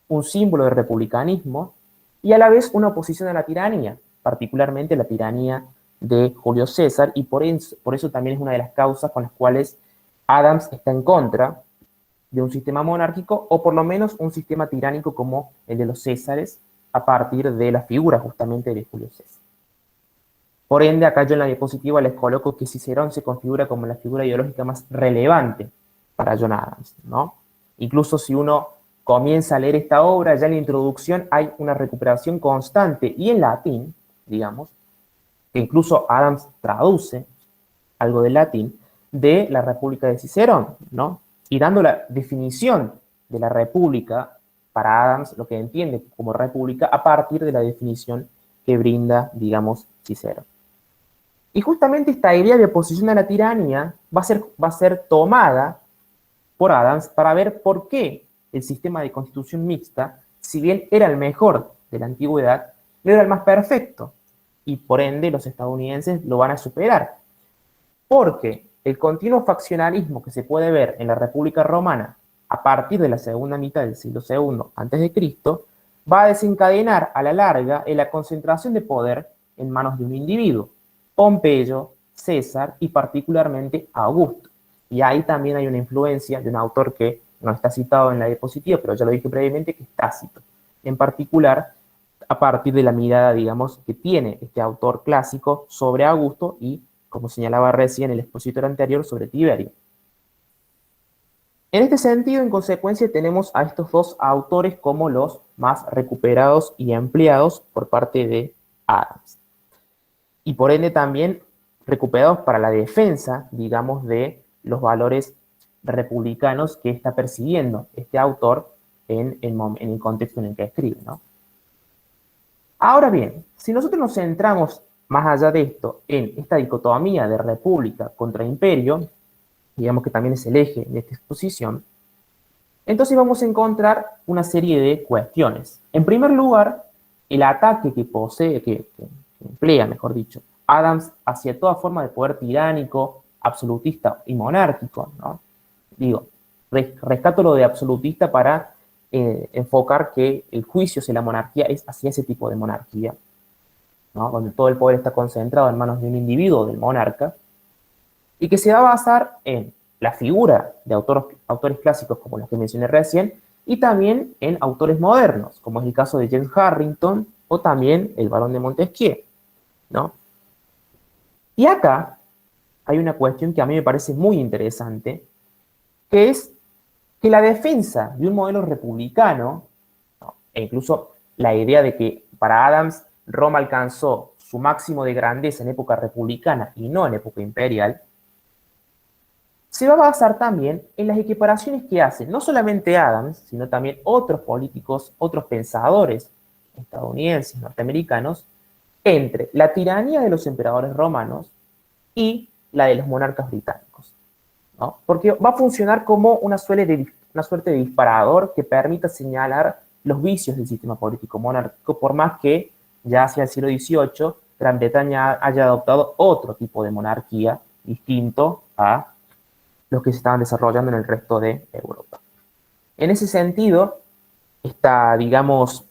un símbolo de republicanismo y a la vez una oposición a la tiranía, particularmente la tiranía de Julio César, y por eso también es una de las causas con las cuales Adams está en contra de un sistema monárquico, o por lo menos un sistema tiránico como el de los Césares, a partir de la figura justamente de Julio César. Por ende, acá yo en la diapositiva les coloco que Cicerón se configura como la figura ideológica más relevante para John Adams, ¿no? Incluso si uno comienza a leer esta obra, ya en la introducción hay una recuperación constante, y en latín, digamos, que incluso Adams traduce algo del latín, de la República de Cicerón, ¿no? Y dando la definición de la República para Adams, lo que entiende como República, a partir de la definición que brinda, digamos, Cicerón. Y justamente esta idea de oposición a la tiranía va a ser tomada por Adams para ver por qué el sistema de constitución mixta, si bien era el mejor de la antigüedad, no era el más perfecto, y por ende los estadounidenses lo van a superar. Porque el continuo faccionalismo que se puede ver en la República Romana a partir de la segunda mitad del siglo II a.C., va a desencadenar a la larga en la concentración de poder en manos de un individuo, Pompeyo, César y particularmente Augusto. Y ahí también hay una influencia de un autor que no está citado en la diapositiva, pero ya lo dije previamente, que es Tácito. En particular, a partir de la mirada, digamos, que tiene este autor clásico sobre Augusto y, como señalaba recién el expositor anterior, sobre Tiberio. En este sentido, en consecuencia, tenemos a estos dos autores como los más recuperados y empleados por parte de Adams. Y por ende también recuperados para la defensa, digamos, de los valores republicanos que está persiguiendo este autor en el contexto en el que escribe, ¿no? Ahora bien, si nosotros nos centramos más allá de esto en esta dicotomía de república contra imperio, digamos que también es el eje de esta exposición, entonces vamos a encontrar una serie de cuestiones. En primer lugar, el ataque que emplea, mejor dicho, Adams hacia toda forma de poder tiránico, absolutista y monárquico, ¿no? Digo, rescato lo de absolutista para enfocar que el juicio hacia la monarquía es hacia ese tipo de monarquía, ¿no? Donde todo el poder está concentrado en manos de un individuo, del monarca, y que se va a basar en la figura de autores clásicos como los que mencioné recién, y también en autores modernos, como es el caso de James Harrington o también el Barón de Montesquieu, ¿no? Y acá hay una cuestión que a mí me parece muy interesante, que es que la defensa de un modelo republicano, ¿no? E incluso la idea de que para Adams Roma alcanzó su máximo de grandeza en época republicana y no en época imperial, se va a basar también en las equiparaciones que hacen no solamente Adams, sino también otros políticos, otros pensadores estadounidenses, norteamericanos, entre la tiranía de los emperadores romanos y la de los monarcas británicos, ¿no? Porque va a funcionar como una suerte de disparador que permita señalar los vicios del sistema político monárquico, por más que ya hacia el siglo XVIII Gran Bretaña haya adoptado otro tipo de monarquía distinto a los que se estaban desarrollando en el resto de Europa. En ese sentido, esta, digamos,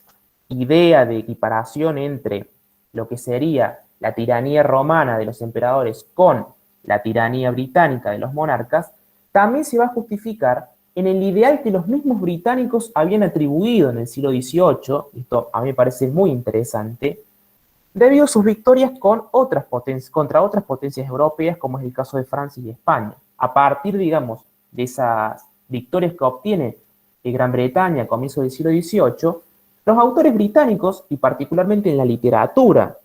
idea de equiparación entre lo que sería la tiranía romana de los emperadores con la tiranía británica de los monarcas, también se va a justificar en el ideal que los mismos británicos habían atribuido en el siglo XVIII, esto a mí me parece muy interesante, debido a sus victorias con contra otras potencias europeas, como es el caso de Francia y España. A partir, digamos, de esas victorias que obtiene Gran Bretaña a comienzos del siglo XVIII, los autores británicos, y particularmente en la literatura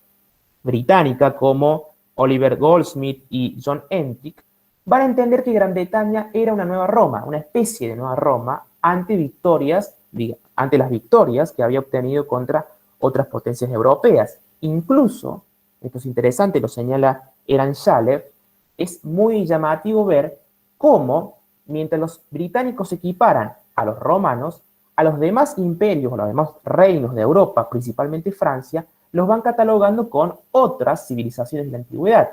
británica, como Oliver Goldsmith y John Entick, van a entender que Gran Bretaña era una nueva Roma, una especie de nueva Roma, ante las victorias que había obtenido contra otras potencias europeas. Incluso, esto es interesante, lo señala Eran Shalev, es muy llamativo ver cómo, mientras los británicos se equiparan a los romanos, a los demás imperios, a los demás reinos de Europa, principalmente Francia, los van catalogando con otras civilizaciones de la antigüedad.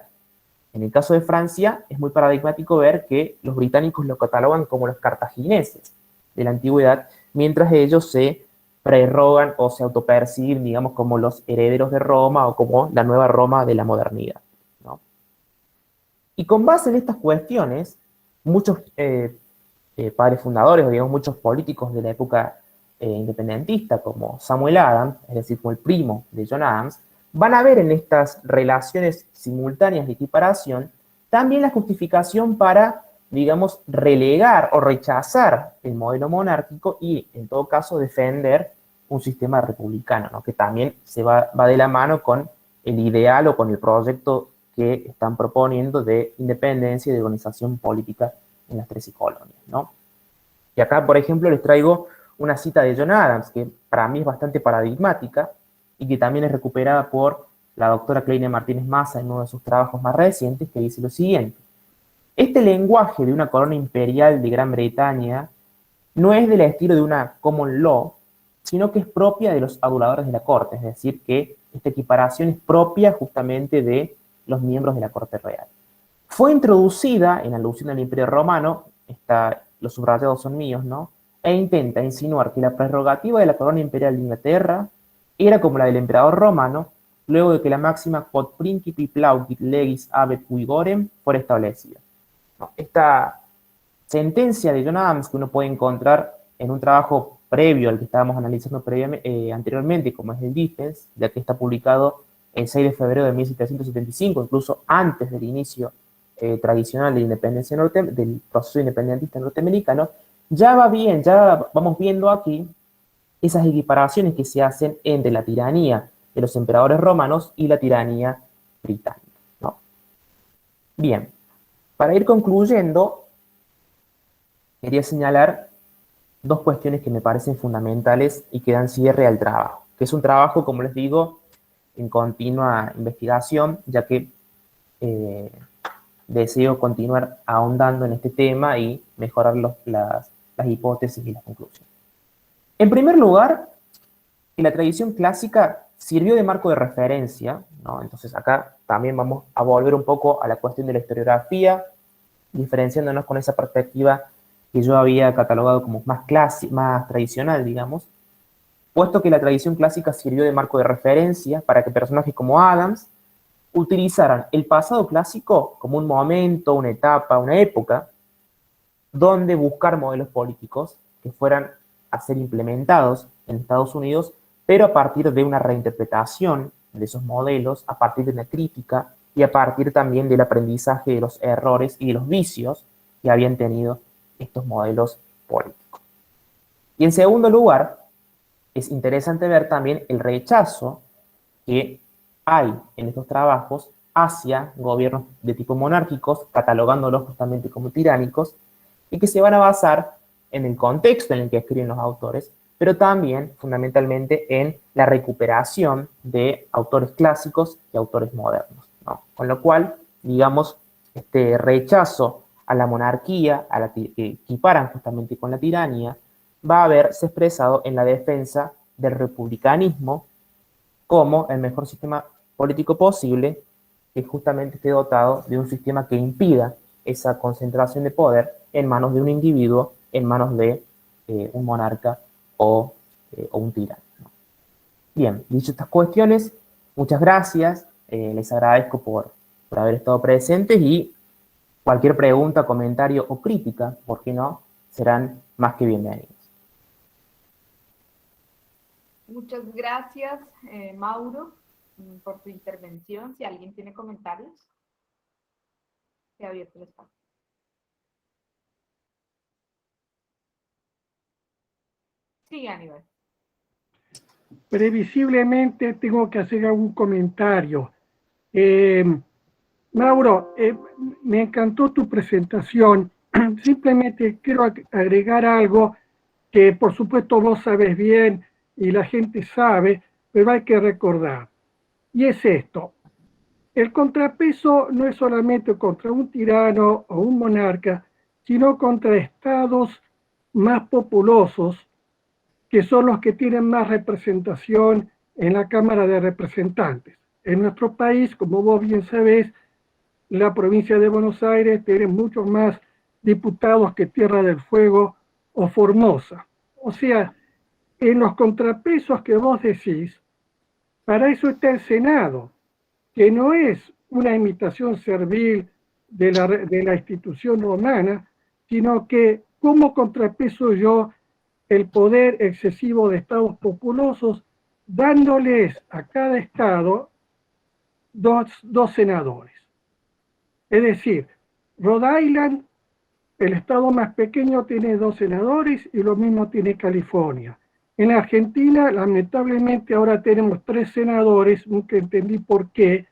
En el caso de Francia, es muy paradigmático ver que los británicos lo catalogan como los cartagineses de la antigüedad, mientras ellos se prerrogan o se autoperciben, digamos, como los herederos de Roma o como la nueva Roma de la modernidad, ¿no? Y con base en estas cuestiones, muchos padres fundadores, o digamos, muchos políticos de la época independentista, como Samuel Adams, es decir, como el primo de John Adams, van a ver en estas relaciones simultáneas de equiparación también la justificación para, digamos, relegar o rechazar el modelo monárquico y, en todo caso, defender un sistema republicano, ¿no? Que también va de la mano con el ideal o con el proyecto que están proponiendo de independencia y de organización política en las 13 colonias, ¿no? Y acá, por ejemplo, les traigo una cita de John Adams, que para mí es bastante paradigmática y que también es recuperada por la doctora Kleine Martínez Massa en uno de sus trabajos más recientes, que dice lo siguiente: este lenguaje de una corona imperial de Gran Bretaña no es del estilo de una common law, sino que es propia de los aduladores de la corte, es decir, que esta equiparación es propia justamente de los miembros de la corte real. Fue introducida en alusión al Imperio Romano, los subrayados son míos, ¿no? E intenta insinuar que la prerrogativa de la corona imperial de Inglaterra era como la del emperador romano, luego de que la máxima quod principi plaudit legis habet vigorem fuera establecida. ¿No? Esta sentencia de John Adams, que uno puede encontrar en un trabajo previo al que estábamos analizando anteriormente, como es el Defense, ya que está publicado el 6 de febrero de 1775, incluso antes del inicio tradicional de la independencia del proceso independentista norteamericano, ya va bien, ya vamos viendo aquí esas equiparaciones que se hacen entre la tiranía de los emperadores romanos y la tiranía británica, ¿no? Bien, para ir concluyendo, quería señalar dos cuestiones que me parecen fundamentales y que dan cierre al trabajo, que es un trabajo, como les digo, en continua investigación, ya que deseo continuar ahondando en este tema y mejorar las hipótesis y las conclusiones. En primer lugar, que la tradición clásica sirvió de marco de referencia, ¿no? Entonces acá también vamos a volver un poco a la cuestión de la historiografía, diferenciándonos con esa perspectiva que yo había catalogado como más tradicional, digamos, puesto que la tradición clásica sirvió de marco de referencia para que personajes como Adams utilizaran el pasado clásico como un momento, una etapa, una época, donde buscar modelos políticos que fueran a ser implementados en Estados Unidos, pero a partir de una reinterpretación de esos modelos, a partir de una crítica y a partir también del aprendizaje de los errores y de los vicios que habían tenido estos modelos políticos. Y en segundo lugar, es interesante ver también el rechazo que hay en estos trabajos hacia gobiernos de tipo monárquicos, catalogándolos justamente como tiránicos, y que se van a basar en el contexto en el que escriben los autores, pero también fundamentalmente en la recuperación de autores clásicos y autores modernos, ¿no? Con lo cual, digamos, este rechazo a la monarquía, que equiparan justamente con la tiranía, va a verse expresado en la defensa del republicanismo como el mejor sistema político posible, que justamente esté dotado de un sistema que impida esa concentración de poder en manos de un individuo, en manos de un monarca o un tirano. Bien, dicho estas cuestiones, muchas gracias, les agradezco por haber estado presentes y cualquier pregunta, comentario o crítica, ¿por qué no?, serán más que bienvenidos. Muchas gracias, Mauro, por tu intervención. Si alguien tiene comentarios, se ha abierto el espacio. Sí, Aníbal. Previsiblemente tengo que hacer algún comentario. Mauro, me encantó tu presentación. Simplemente quiero agregar algo que por supuesto vos sabes bien y la gente sabe, pero hay que recordar. Y es esto. El contrapeso no es solamente contra un tirano o un monarca, sino contra estados más populosos, que son los que tienen más representación en la Cámara de Representantes. En nuestro país, como vos bien sabés, la provincia de Buenos Aires tiene muchos más diputados que Tierra del Fuego o Formosa. O sea, en los contrapesos que vos decís, para eso está el Senado, que no es una imitación servil de la institución romana, sino que como contrapeso yo el poder excesivo de estados populosos, dándoles a cada estado dos senadores. Es decir, Rhode Island, el estado más pequeño, tiene 2 senadores y lo mismo tiene California. En la Argentina, lamentablemente, ahora tenemos 3 senadores, nunca entendí por qué,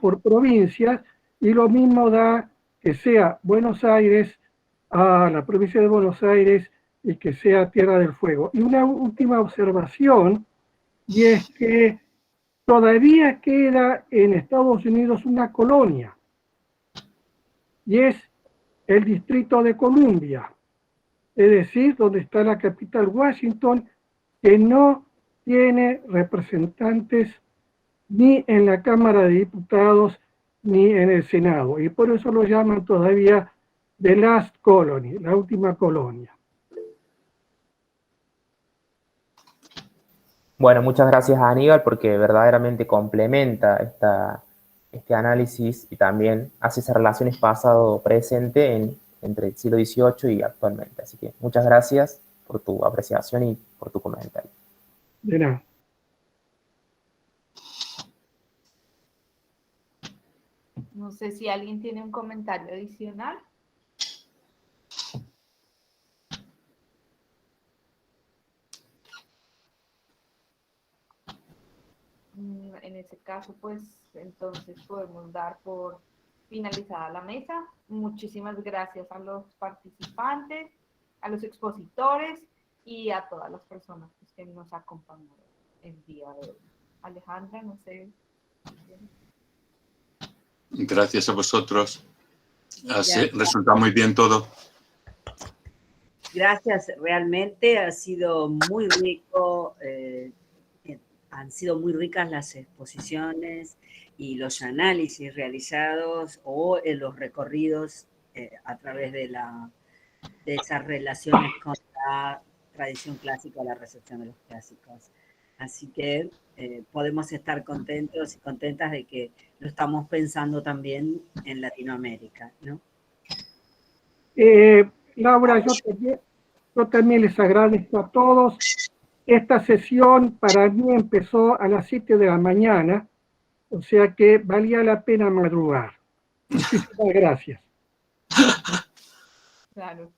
por provincias, y lo mismo da que sea Buenos Aires, a la provincia de Buenos Aires, y que sea Tierra del Fuego. Y una última observación, y es que todavía queda en Estados Unidos una colonia, y es el Distrito de Columbia, es decir, donde está la capital Washington, que no tiene representantes ni en la Cámara de Diputados ni en el Senado, y por eso lo llaman todavía The Last Colony, la última colonia. Bueno, muchas gracias a Aníbal porque verdaderamente complementa este análisis y también hace esas relaciones pasado-presente entre el siglo XVIII y actualmente. Así que muchas gracias por tu apreciación y por tu comentario. De nada. No sé si alguien tiene un comentario adicional. En ese caso, pues, entonces podemos dar por finalizada la mesa. Muchísimas gracias a los participantes, a los expositores y a todas las personas que nos acompañaron el día de hoy. Alejandra, no sé. Gracias a vosotros. Resulta muy bien todo. Gracias, realmente ha sido muy rico, han sido muy ricas las exposiciones y los análisis realizados o en los recorridos a través de esas relaciones con la tradición clásica o la recepción de los clásicos. Así que podemos estar contentos y contentas de que lo estamos pensando también en Latinoamérica, ¿no? Laura, yo también les agradezco a todos. Esta sesión para mí empezó a las 7 de la mañana, o sea que valía la pena madrugar. Muchísimas gracias. Claro.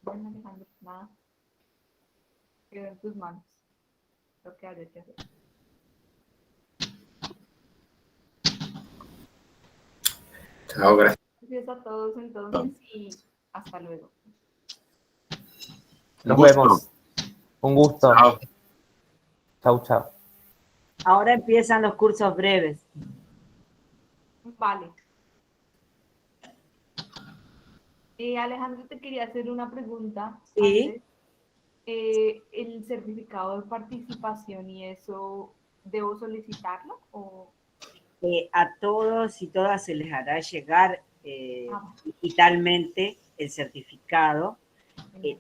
Bueno, Alejandro, nada. Quedó en tus manos. Lo que hay que hacer. Chao, gracias. Gracias a todos entonces y hasta luego. Nos vemos. Un gusto. Chao. Chau, chau. Ahora empiezan los cursos breves. Vale. Alejandro, te quería hacer una pregunta Sí. antes. ¿El certificado de participación y eso, debo solicitarlo? ¿O? A todos y todas se les hará llegar Ah, digitalmente el certificado.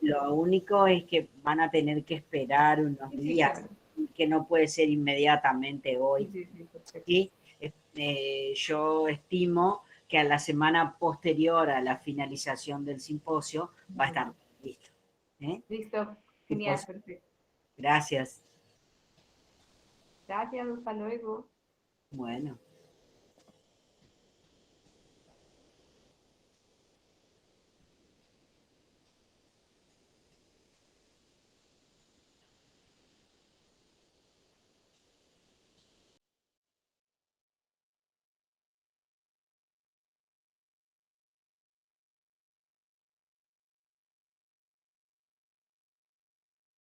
Lo único es que van a tener que esperar unos sí, días, claro. que no puede ser inmediatamente hoy. Sí, perfecto. ¿Sí? Yo estimo que a la semana posterior a la finalización del simposio va a estar listo. Listo, genial, perfecto. Gracias. Gracias, hasta luego. Bueno.